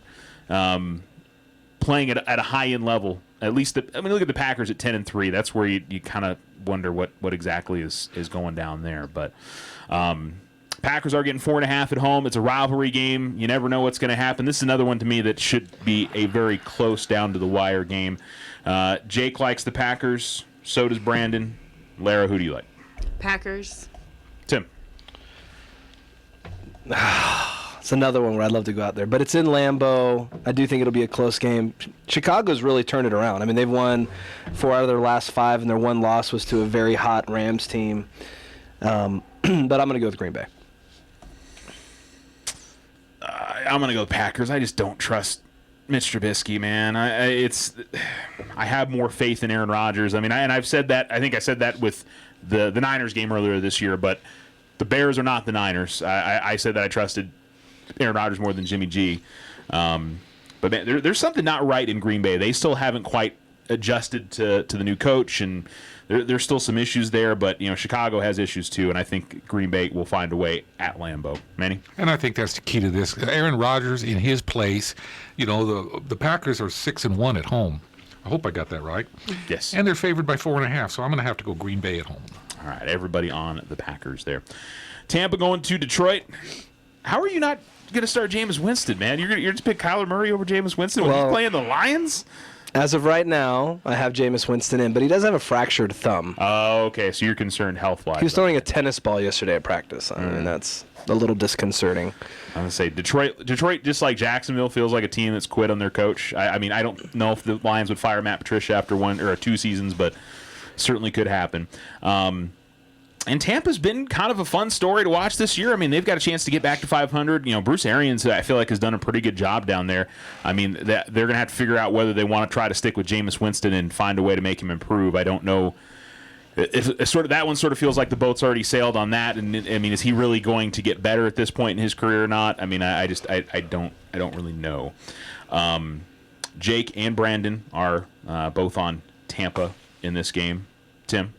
playing at a high-end level. At least, look at the Packers at 10-3. That's where you kind of wonder what exactly is going down there. But Packers are getting 4.5 at home. It's a rivalry game. You never know what's going to happen. This is another one to me that should be a very close down to the wire game. Jake likes the Packers. So does Brandon. Lara, who do you like? Packers. Tim. It's another one where I'd love to go out there, but it's in Lambeau. I do think it'll be a close game. Chicago's really turned it around. I mean, they've won 4 out of their last 5, and their one loss was to a very hot Rams team. But I'm going to go with Green Bay. I'm going to go with Packers. I just don't trust Mitch Trubisky, man. I have more faith in Aaron Rodgers. I mean, I've said that. I think I said that with the Niners game earlier this year, but the Bears are not the Niners. I said that I trusted Aaron Rodgers more than Jimmy G. But man, there's something not right in Green Bay. They still haven't quite adjusted to the new coach, and there's still some issues there. But Chicago has issues too, and I think Green Bay will find a way at Lambeau. Manny? And I think that's the key to this. Aaron Rodgers in his place. The Packers are 6-1 at home. I hope I got that right. Yes. And they're favored by 4.5, so I'm going to have to go Green Bay at home. All right, everybody on the Packers there. Tampa going to Detroit. How are you not going to start Jameis Winston, man? You're just pick Kyler Murray over Jameis Winston when he's playing the Lions? As of right now, I have Jameis Winston in, but he does have a fractured thumb. Oh, okay. So you're concerned health-wise. He was throwing a tennis ball yesterday at practice. I mean, that's a little disconcerting. I'm going to say Detroit, just like Jacksonville, feels like a team that's quit on their coach. I mean, I don't know if the Lions would fire Matt Patricia after 1 or 2 seasons, but certainly could happen. And Tampa's been kind of a fun story to watch this year. I mean, they've got a chance to get back to 500. Bruce Arians, I feel like, has done a pretty good job down there. I mean, they're going to have to figure out whether they want to try to stick with Jameis Winston and find a way to make him improve. I don't know. That one sort of feels like the boat's already sailed on that. And I mean, is he really going to get better at this point in his career or not? I mean, I don't really know. Jake and Brandon are both on Tampa in this game. Tim?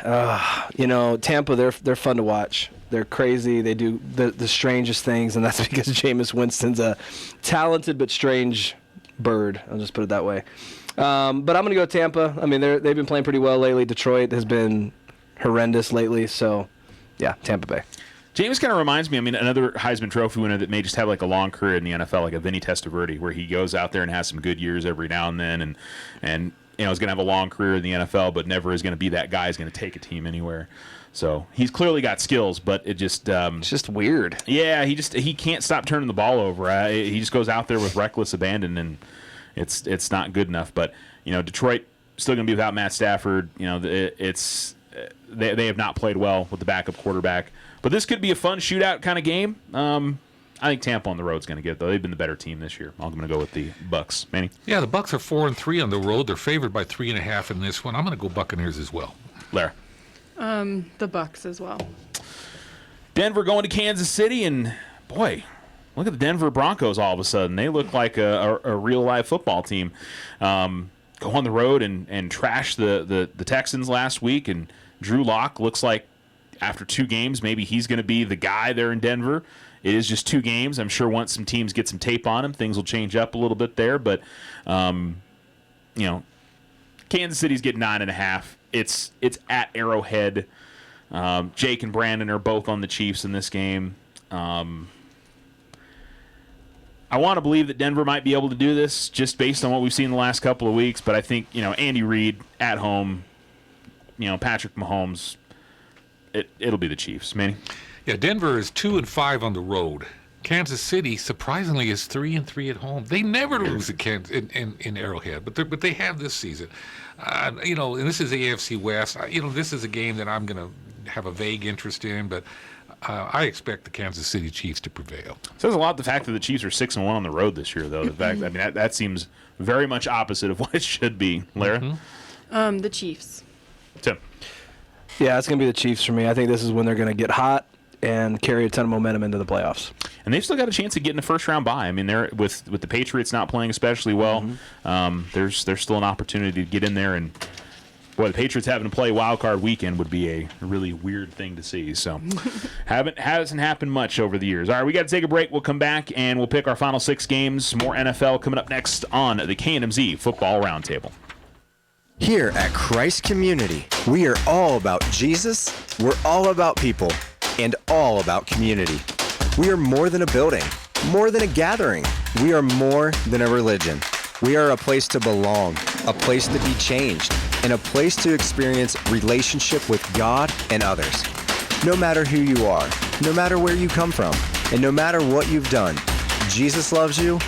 Tampa, they're fun to watch. They're crazy. They do the strangest things, and that's because Jameis Winston's a talented but strange bird. I'll just put it that way. But I'm going to go Tampa. I mean, they've been playing pretty well lately. Detroit has been horrendous lately. So, yeah, Tampa Bay. James kind of reminds me, another Heisman Trophy winner that may just have like a long career in the NFL, like a Vinny Testaverde, where he goes out there and has some good years every now and then, and is going to have a long career in the NFL, but never is going to be that guy who's going to take a team anywhere. So he's clearly got skills, but it just it's just weird. Yeah, he can't stop turning the ball over. He just goes out there with reckless abandon, and it's not good enough. But Detroit still going to be without Matt Stafford. They have not played well with the backup quarterback. But this could be a fun shootout kind of game. I think Tampa on the road is going to get it, though. They've been the better team this year. I'm going to go with the Bucks. Manny? Yeah, the Bucks are 4-3 on the road. They're favored by 3.5 in this one. I'm going to go Buccaneers as well. Lara? The Bucks as well. Denver going to Kansas City, and boy, look at the Denver Broncos all of a sudden. They look like a real live football team. Go on the road and trash the Texans last week, and Drew Lock looks like after 2 games, maybe he's going to be the guy there in Denver. It is just 2 games. I'm sure once some teams get some tape on him, things will change up a little bit there. But, Kansas City's getting 9.5. It's at Arrowhead. Jake and Brandon are both on the Chiefs in this game. I want to believe that Denver might be able to do this just based on what we've seen the last couple of weeks. But I think, Andy Reid at home, Patrick Mahomes, it'll be the Chiefs. Manny? Yeah, Denver is 2-5 on the road. Kansas City, surprisingly, is 3-3 at home. They never lose in Arrowhead, but they have this season. And this is the AFC West. This is a game that I'm going to have a vague interest in, but I expect the Kansas City Chiefs to prevail. Says a lot the fact that the Chiefs are 6-1 on the road this year, though. The fact, that seems very much opposite of what it should be. Lara? Mm-hmm. The Chiefs. Tim? Yeah, it's going to be the Chiefs for me. I think this is when they're going to get hot and carry a ton of momentum into the playoffs. And they've still got a chance of getting a first-round bye. They're with the Patriots not playing especially well. There's still an opportunity to get in there, and boy, the Patriots having to play wild card weekend would be a really weird thing to see. So, hasn't happened much over the years. All right, we got to take a break. We'll come back and we'll pick our final 6 games. More NFL coming up next on the KNMZ Football Roundtable. Here at Christ Community, we are all about Jesus, we're all about people, and all about community. We are more than a building, more than a gathering. We are more than a religion. We are a place to belong, a place to be changed, and a place to experience relationship with God and others. No matter who you are, no matter where you come from, and no matter what you've done, Jesus loves you,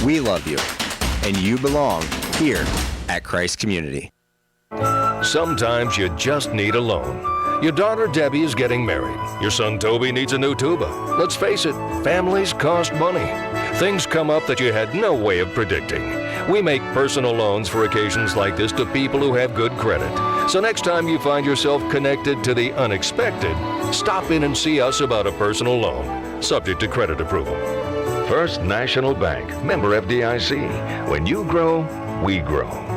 we love you, and you belong here at Christ Community. Sometimes you just need a loan. Your daughter Debbie is getting married. Your son Toby needs a new tuba. Let's face it, families cost money. Things come up that you had no way of predicting. We make personal loans for occasions like this to people who have good credit. So next time you find yourself connected to the unexpected, stop in and see us about a personal loan, subject to credit approval. First National Bank, member FDIC. When you grow, we grow.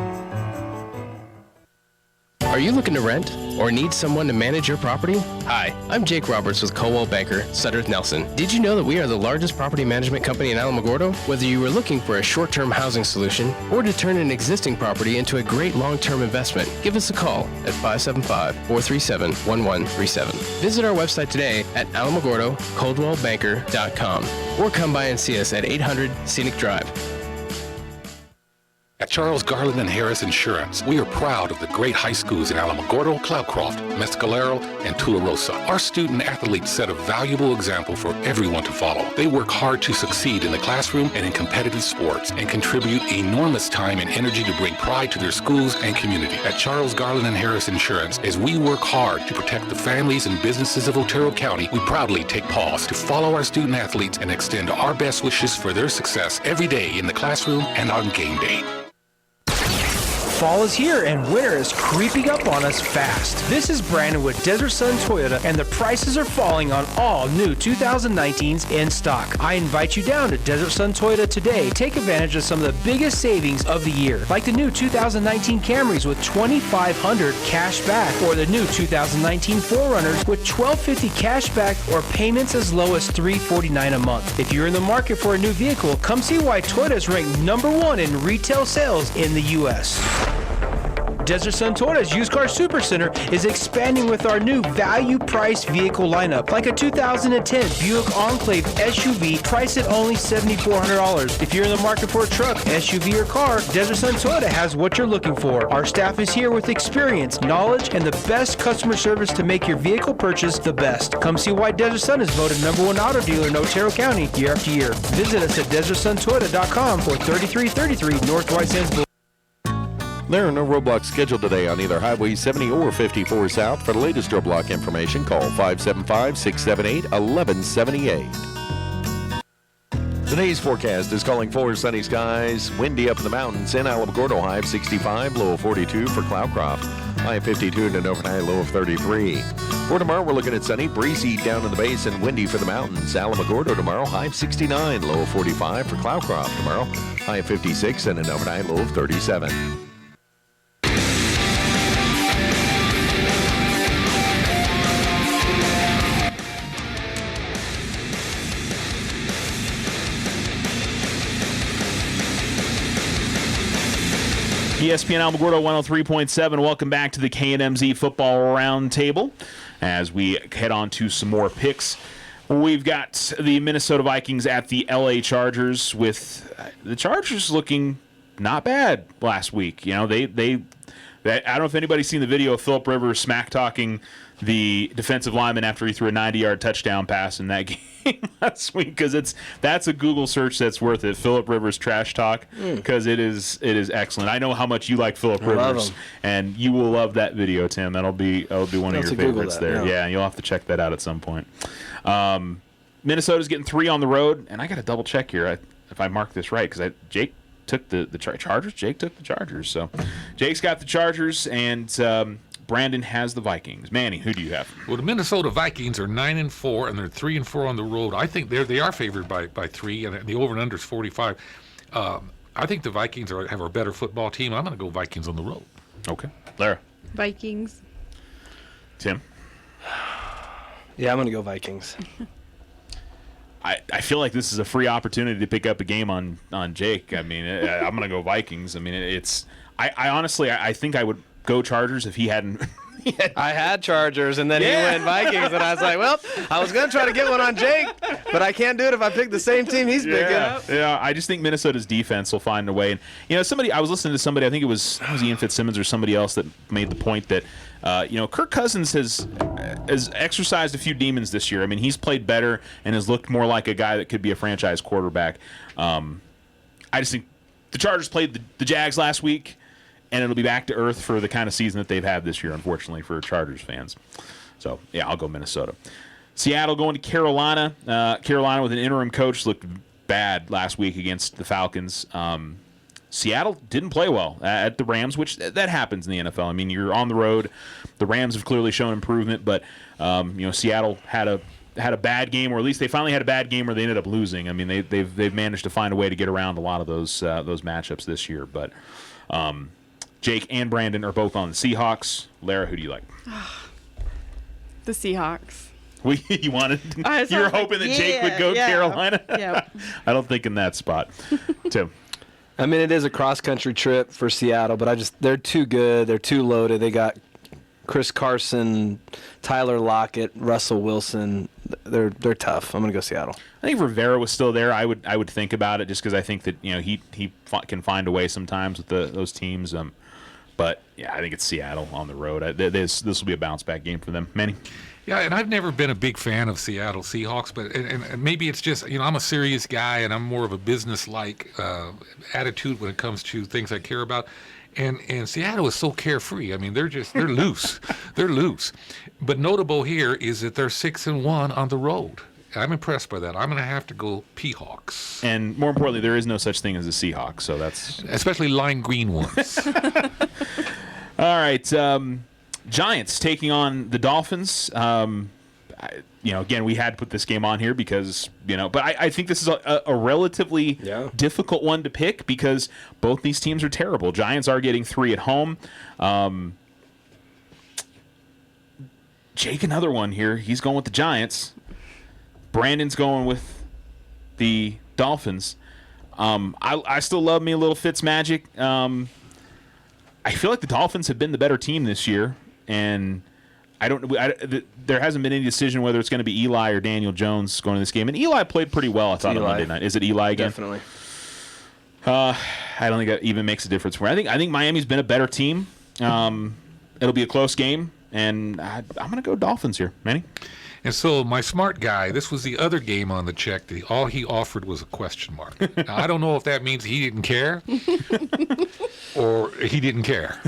Are you looking to rent or need someone to manage your property? Hi, I'm Jake Roberts with Coldwell Banker, Sudderth Nelson. Did you know that we are the largest property management company in Alamogordo? Whether you are looking for a short-term housing solution or to turn an existing property into a great long-term investment, give us a call at 575-437-1137. Visit our website today at alamogordocoldwellbanker.com or come by and see us at 800 Scenic Drive. At Charles Garland and Harris Insurance, we are proud of the great high schools in Alamogordo, Cloudcroft, Mescalero, and Tularosa. Our student athletes set a valuable example for everyone to follow. They work hard to succeed in the classroom and in competitive sports and contribute enormous time and energy to bring pride to their schools and community. At Charles Garland and Harris Insurance, as we work hard to protect the families and businesses of Otero County, we proudly take pause to follow our student athletes and extend our best wishes for their success every day in the classroom and on game day. Fall is here and winter is creeping up on us fast. This is Brandon with Desert Sun Toyota, and the prices are falling on all new 2019s in stock. I invite you down to Desert Sun Toyota today. Take advantage of some of the biggest savings of the year, like the new 2019 Camrys with $2,500 cash back, or the new 2019 4Runners with $1,250 cash back, or payments as low as $349 a month. If you're in the market for a new vehicle, come see why Toyota is ranked #1 in retail sales in the U.S. Desert Sun Toyota's Used Car Supercenter is expanding with our new value price vehicle lineup, like a 2010 Buick Enclave SUV priced at only $7,400. If you're in the market for a truck, SUV, or car, Desert Sun Toyota has what you're looking for. Our staff is here with experience, knowledge, and the best customer service to make your vehicle purchase the best. Come see why Desert Sun is voted #1 auto dealer in Otero County year after year. Visit us at DesertSunToyota.com or 3333 North White Sands Boulevard. There are no roadblocks scheduled today on either Highway 70 or 54 South. For the latest roadblock information, call 575-678-1178. Today's forecast is calling for sunny skies, windy up in the mountains in Alamogordo, high of 65, low of 42 for Cloudcroft, high of 52 and an overnight low of 33. For tomorrow, we're looking at sunny, breezy down in the base and windy for the mountains. Alamogordo tomorrow, high of 69, low of 45 for Cloudcroft tomorrow, high of 56 and an overnight low of 37. ESPN Alamogordo 103.7. Welcome back to the KNMZ Football Roundtable as we head on to some more picks. We've got the Minnesota Vikings at the LA Chargers, with the Chargers looking not bad last week. You know, they I don't know if anybody's seen the video of Phillip Rivers smack talking the defensive lineman after he threw a 90-yard touchdown pass in that game last week, because that's a Google search that's worth it. Phillip Rivers trash talk, because it is excellent. I know how much you like Phillip Rivers, and you will love that video, Tim. That'll be one of your favorites there. Yeah, you'll have to check that out at some point. Minnesota's getting 3 on the road, and I got to double check here if I marked this right, because Jake took the Chargers. Jake took the Chargers, so Jake's got the Chargers, and Brandon has the Vikings. Manny, who do you have? Well, the Minnesota Vikings are 9-4, and they're 3-4 on the road. I think they are favored by 3, and the over and under is 45. I think the Vikings have a better football team. I'm going to go Vikings on the road. Okay, Lara. Vikings. Tim. Yeah, I'm going to go Vikings. I feel like this is a free opportunity to pick up a game on Jake. I mean, I'm going to go Vikings. I mean, I honestly, I think I would go Chargers if he hadn't I had Chargers, and then he went Vikings, and I was like, well, I was going to try to get one on Jake, but I can't do it if I pick the same team he's picking. Yeah, I just think Minnesota's defense will find a way. And, I was listening to somebody, I think it was Ian Fitzsimmons or somebody else that made the point that, Kirk Cousins has exercised a few demons this year. I mean, he's played better and has looked more like a guy that could be a franchise quarterback. I just think the Chargers played the Jags last week, and it'll be back to earth for the kind of season that they've had this year, unfortunately, for Chargers fans. So, yeah, I'll go Minnesota. Seattle going to Carolina. Carolina with an interim coach looked bad last week against the Falcons. Seattle didn't play well at the Rams, which that happens in the NFL. I mean, you're on the road. The Rams have clearly shown improvement, but Seattle had a bad game, or at least they finally had a bad game where they ended up losing. I mean, they've managed to find a way to get around a lot of those matchups this year. But Jake and Brandon are both on the Seahawks. Lara, who do you like? The Seahawks. You were hoping that Jake would go Carolina? Yeah. I don't think in that spot. Tim. I mean, it is a cross-country trip for Seattle, but they're too good. They're too loaded. They got Chris Carson, Tyler Lockett, Russell Wilson. They're tough. I'm going to go Seattle. I think if Rivera was still there, I would think about it just because I think that he can find a way sometimes with those teams. But yeah, I think it's Seattle on the road. This will be a bounce back game for them. Manny. Yeah, and I've never been a big fan of Seattle Seahawks, but and maybe it's just I'm a serious guy and I'm more of a business-like attitude when it comes to things I care about. And Seattle is so carefree. I mean, they're loose. They're loose. But notable here is that they're 6-1 on the road. I'm impressed by that. I'm going to have to go P-Hawks. And more importantly, there is no such thing as a Seahawks, so that's especially lime green ones. All right. Giants taking on the Dolphins. Again, we had to put this game on here because, but I think this is a relatively difficult one to pick because both these teams are terrible. Giants are getting 3 at home. Jake, another one here. He's going with the Giants. Brandon's going with the Dolphins. I still love me a little Fitzmagic. I feel like the Dolphins have been the better team this year, and there hasn't been any decision whether it's going to be Eli or Daniel Jones going to this game. And Eli played pretty well, I thought, on Monday night. Is it Eli again? Definitely. I don't think that even makes a difference for me. I think Miami's been a better team. It'll be a close game, and I'm going to go Dolphins here. Manny? And so my smart guy, this was the other game on the check. All he offered was a question mark. Now, I don't know if that means he didn't care or he didn't care.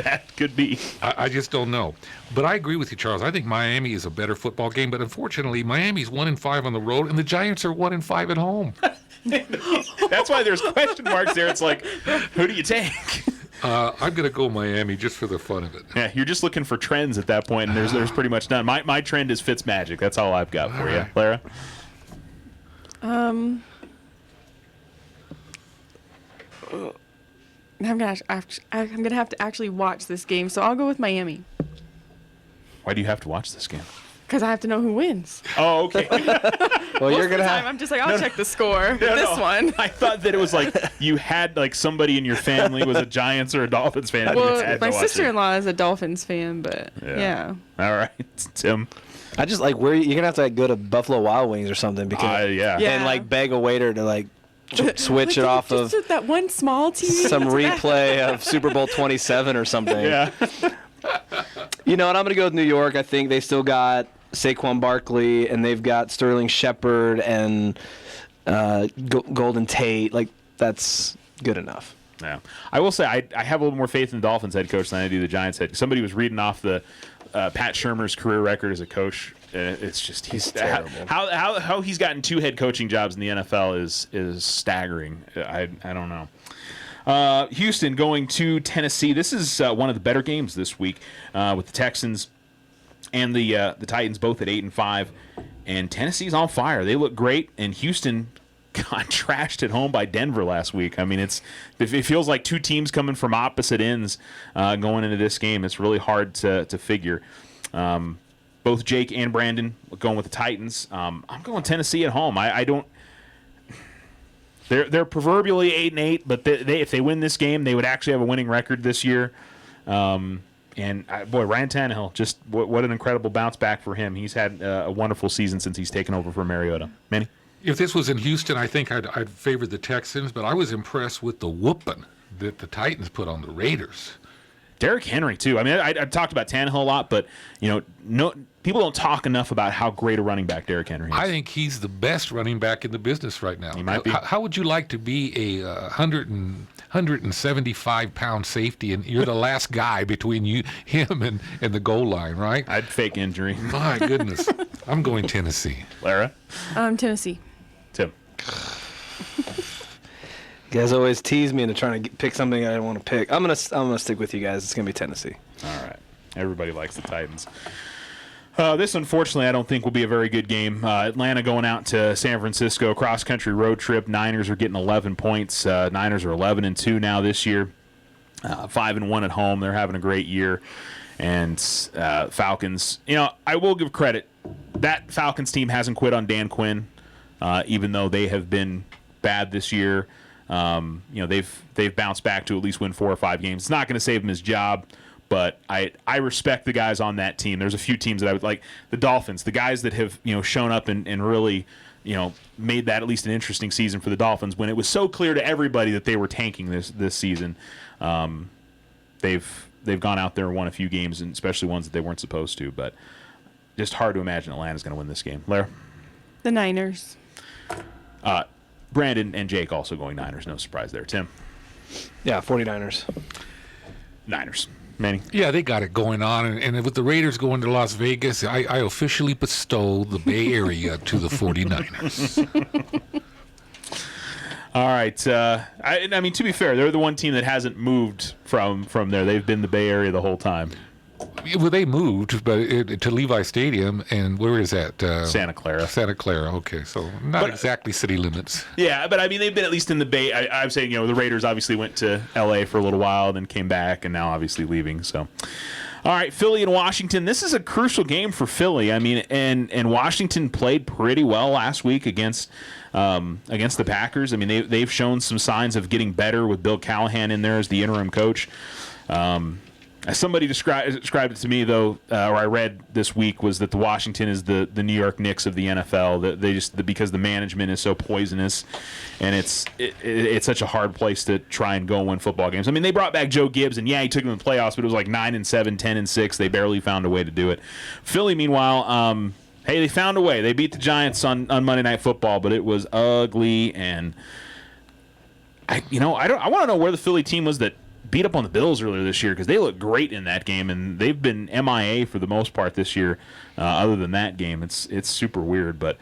That could be. I just don't know. But I agree with you, Charles. I think Miami is a better football game. But unfortunately, Miami's 1-5 on the road, and the Giants are 1-5 at home. That's why there's question marks there. It's like, who do you take? I'm going to go Miami just for the fun of it. Yeah, you're just looking for trends at that point, and there's pretty much none. My trend is Fitzmagic. That's all I've got for you. Lara? I'm gonna have to actually watch this game, so I'll go with Miami. Why do you have to watch this game? Because I have to know who wins. Oh, okay. Well, you're gonna have. I'm just like, I'll check the score. This one. I thought that it was like you had like somebody in your family was a Giants or a Dolphins fan. Well, my sister-in-law is a Dolphins fan, but yeah. All right, Tim. I just like where you're gonna have to go to Buffalo Wild Wings or something because and like beg a waiter to like switch it off of that one small TV. Some replay of Super Bowl 27 or something. Yeah. And I'm going to go with New York. I think they still got Saquon Barkley, and they've got Sterling Shepard and Golden Tate. Like, that's good enough. Yeah. I will say I have a little more faith in the Dolphins head coach than I do the Giants head. Somebody was reading off the Pat Shurmur's career record as a coach. It's just he's terrible. How he's gotten 2 head coaching jobs in the NFL is staggering. I don't know. Houston going to Tennessee. This is one of the better games this week with the Texans and the Titans both at 8-5, and Tennessee's on fire. They look great, and Houston got trashed at home by Denver last week. I mean, it feels like 2 teams coming from opposite ends going into this game. It's really hard to figure. Both Jake and Brandon going with the Titans. I'm going Tennessee at home. I don't. They're proverbially 8-8, but if they win this game, they would actually have a winning record this year. And boy, Ryan Tannehill, just what an incredible bounce back for him. He's had a wonderful season since he's taken over for Mariota. Manny? If this was in Houston, I think I'd favor the Texans, but I was impressed with the whooping that the Titans put on the Raiders. Derrick Henry, too. I mean, I talked about Tannehill a lot, but, no people don't talk enough about how great a running back Derrick Henry is. I think he's the best running back in the business right now. He might be. How would you like to be a 175-pound safety, and you're the last guy between him and the goal line, right? I'd fake injury. My goodness. I'm going Tennessee. Lara? Tennessee. Tim? You guys always tease me into trying to pick something I don't want to pick. I'm gonna stick with you guys. It's gonna be Tennessee. All right. Everybody likes the Titans. This, unfortunately, I don't think will be a very good game. Atlanta going out to San Francisco, cross-country road trip. Niners are getting 11 points. Niners are 11-2 now this year, 5-1 at home. They're having a great year. And Falcons, I will give credit. That Falcons team hasn't quit on Dan Quinn, even though they have been bad this year. They've bounced back to at least win 4 or 5 games. It's not going to save him his job. But I respect the guys on that team. There's a few teams that I would like. The Dolphins, the guys that have shown up and really made that at least an interesting season for the Dolphins when it was so clear to everybody that they were tanking this season. They've gone out there and won a few games, and especially ones that they weren't supposed to. But just hard to imagine Atlanta's going to win this game. Lara? The Niners. Brandon and Jake also going Niners. No surprise there. Tim? Yeah, 49ers. Niners. Manny? Yeah, they got it going on. And with the Raiders going to Las Vegas, I officially bestow the Bay Area to the 49ers. All right. I mean, to be fair, they're the one team that hasn't moved from there. They've been the Bay Area the whole time. Well, they moved to Levi Stadium, and where is that? Santa Clara. Santa Clara, okay. So not exactly city limits. Yeah, but I mean, they've been at least in the Bay. I'm saying, the Raiders obviously went to L.A. for a little while, then came back, and now obviously leaving. So, all right, Philly and Washington. This is a crucial game for Philly. I mean, and Washington played pretty well last week against the Packers. I mean, they've shown some signs of getting better with Bill Callahan in there as the interim coach. Somebody described it to me, though, or I read this week, was that the Washington is the New York Knicks of the NFL. That they because the management is so poisonous, and it's such a hard place to try and go and win football games. I mean, they brought back Joe Gibbs, and he took them to the playoffs, but it was like 9-7, 10-6. They barely found a way to do it. Philly, meanwhile, hey, they found a way. They beat the Giants on Monday Night Football, but it was ugly, and I want to know where the Philly team was that beat up on the Bills earlier this year, because they look great in that game, and they've been MIA for the most part this year. Other than that game, it's super weird. But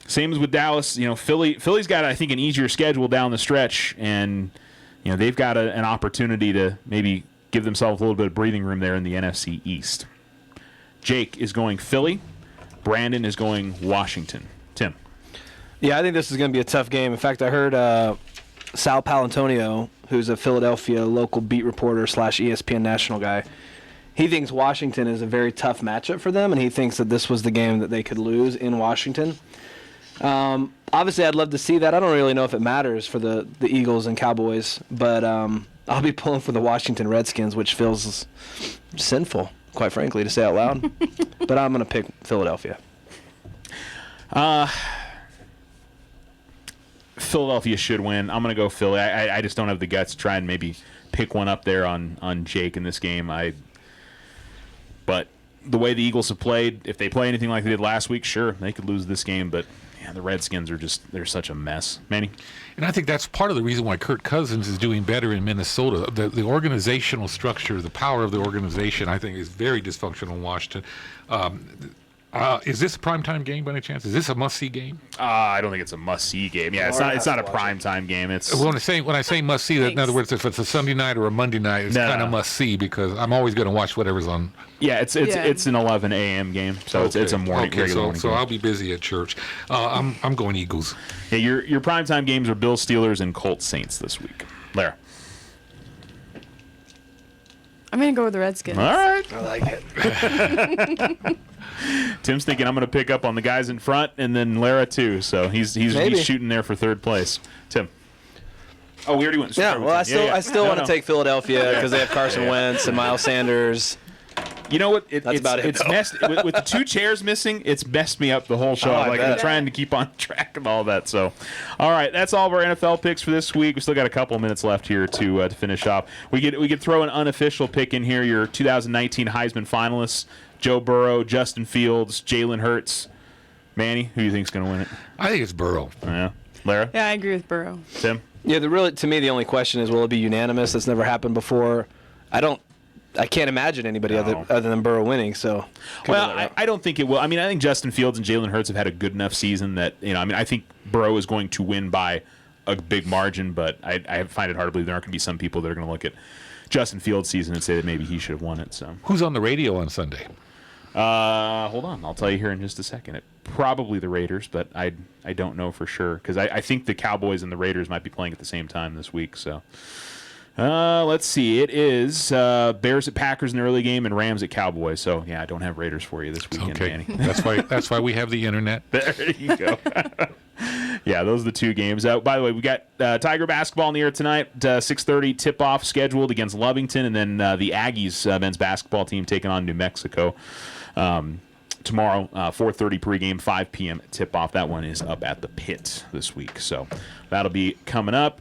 same as with Dallas, Philly's got, I think, an easier schedule down the stretch, and they've got an opportunity to maybe give themselves a little bit of breathing room there in the NFC East. Jake is going Philly. Brandon is going Washington. Tim? Yeah, I think this is going to be a tough game. In fact, I heard Sal Palantonio, who's a Philadelphia local beat reporter / ESPN national guy, he thinks Washington is a very tough matchup for them, and he thinks that this was the game that they could lose in Washington. Obviously, I'd love to see that. I don't really know if it matters for the Eagles and Cowboys, but I'll be pulling for the Washington Redskins, which feels sinful, quite frankly, to say out loud. But I'm going to pick Philadelphia. Philadelphia should win. I'm going to go Philly. I just don't have the guts to try and maybe pick one up there on Jake in this game. But the way the Eagles have played, if they play anything like they did last week, sure, they could lose this game. But the Redskins are they're such a mess. Manny? And I think that's part of the reason why Kirk Cousins is doing better in Minnesota. The organizational structure, the power of the organization, I think, is very dysfunctional in Washington. Is this a primetime game by any chance? Is this a must-see game? I don't think it's a must-see game. Yeah, it's not a primetime game. It's when I say must-see, in other words, if it's a Sunday night or a Monday night, it's kind of must-see because I'm always going to watch whatever's on. Yeah, it's an 11 a.m. game, so it's a morning. Okay, regular morning so game. I'll be busy at church. I'm going Eagles. Yeah, your primetime games are Bills, Steelers, and Colts, Saints this week. Lara? I'm going to go with the Redskins. All right. I like it. Tim's thinking I'm going to pick up on the guys in front, and then Lara too. So he's shooting there for third place. Tim. Oh, we already went. Yeah, well, I still want to take Philadelphia because they have Carson Wentz and Miles Sanders. You know what? That's about it, It's though. messed with the 2 chairs missing. It's messed me up the whole show. I I'm bet. trying to keep on track of all that. So, all right, that's all of our NFL picks for this week. We still got a couple of minutes left here to finish off. We could throw an unofficial pick in here. Your 2019 Heisman finalists: Joe Burrow, Justin Fields, Jalen Hurts. Manny, who do you think's going to win it? I think it's Burrow. Yeah, Lara, Yeah, I agree with Burrow. Tim. Yeah, to me, the only question is, will it be unanimous? That's never happened before. I can't imagine anybody other than Burrow winning. So, Well, I don't think it will. I mean, I think Justin Fields and Jalen Hurts have had a good enough season that, I think Burrow is going to win by a big margin, but I find it hard to believe there aren't going to be some people that are going to look at Justin Fields' season and say that maybe he should have won it. So, Who's on the radio on Sunday? hold on, I'll tell you here in just a second. Probably the Raiders, but I don't know for sure because I think the Cowboys and the Raiders might be playing at the same time this week. So. Let's see. It is Bears at Packers in the early game and Rams at Cowboys. So yeah, I don't have Raiders for you this weekend, Okay, Manny. that's why we have the internet. There you go. Yeah, those are the 2 games. By the way, we got Tiger basketball in the air tonight. 6:30 tip-off scheduled against Lovington, and then the Aggies men's basketball team taking on New Mexico tomorrow. 4:30 pregame, 5 p.m. tip-off. That one is up at the Pit this week. So that'll be coming up.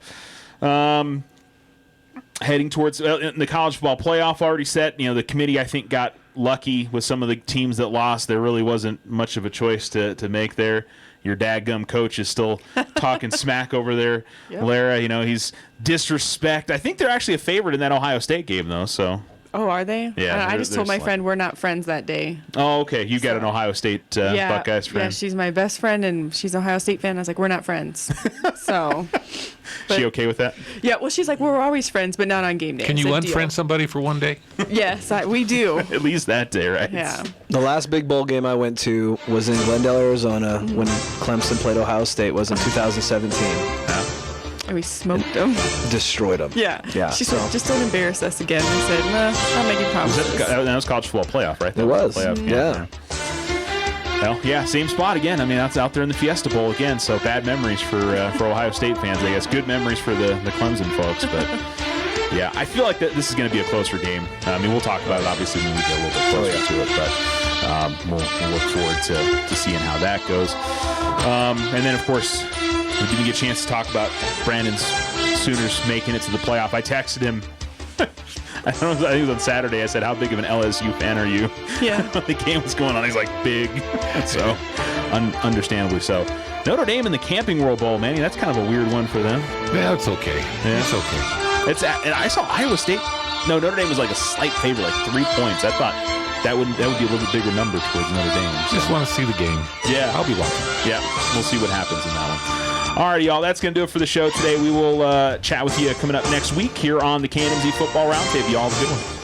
Heading towards the college football playoff already set. The committee, I think, got lucky with some of the teams that lost. There really wasn't much of a choice to make there. Your dadgum coach is still talking smack over there. Yep. Lara, he's disrespect. I think they're actually a favorite in that Ohio State game, though. So. Oh, are they? Yeah. I just told my friend we're not friends that day. Oh, okay. You got an Ohio State Buckeyes friend. Yeah, she's my best friend, and she's an Ohio State fan. I was like, we're not friends. So. She okay with that? Yeah, well, she's like, we're always friends, but not on game day. Can you It's a unfriend deal. somebody for one day? Yes, we do. At least that day, right? Yeah. the last big bowl game I went to was in Glendale, Arizona, when Clemson played Ohio State. Was in 2017. And we smoked them. Destroyed them. Yeah. Yeah, She so- said, just don't embarrass us again. I said, no, not making promises. That was college football playoff, right? It was. Playoff game. Yeah. Well, yeah, same spot again. I mean, that's out there in the Fiesta Bowl again. So bad memories for Ohio State fans. I guess good memories for the Clemson folks. But yeah, I feel like this is going to be a closer game. I mean, we'll talk about it obviously when we get a little bit closer to it. But we'll look forward to seeing how that goes. And then, of course, we didn't get a chance to talk about Brandon's Sooners making it to the playoff. I texted him. I think it was on Saturday. I said, how big of an LSU fan are you? Yeah. The game was going on. He's like, big. So, understandably so. Notre Dame in the Camping World Bowl, man. That's kind of a weird one for them. Yeah, it's okay. Yeah. It's okay. And I saw Iowa State. No, Notre Dame was like a slight favorite, like 3 points. I thought that would be a little bit bigger number towards Notre Dame. So. Just want to see the game. Yeah. I'll be watching. Yeah, we'll see what happens in that one. All right, y'all, that's going to do it for the show today. We will chat with you coming up next week here on the KNMZ Football Roundtable. Y'all have a good one.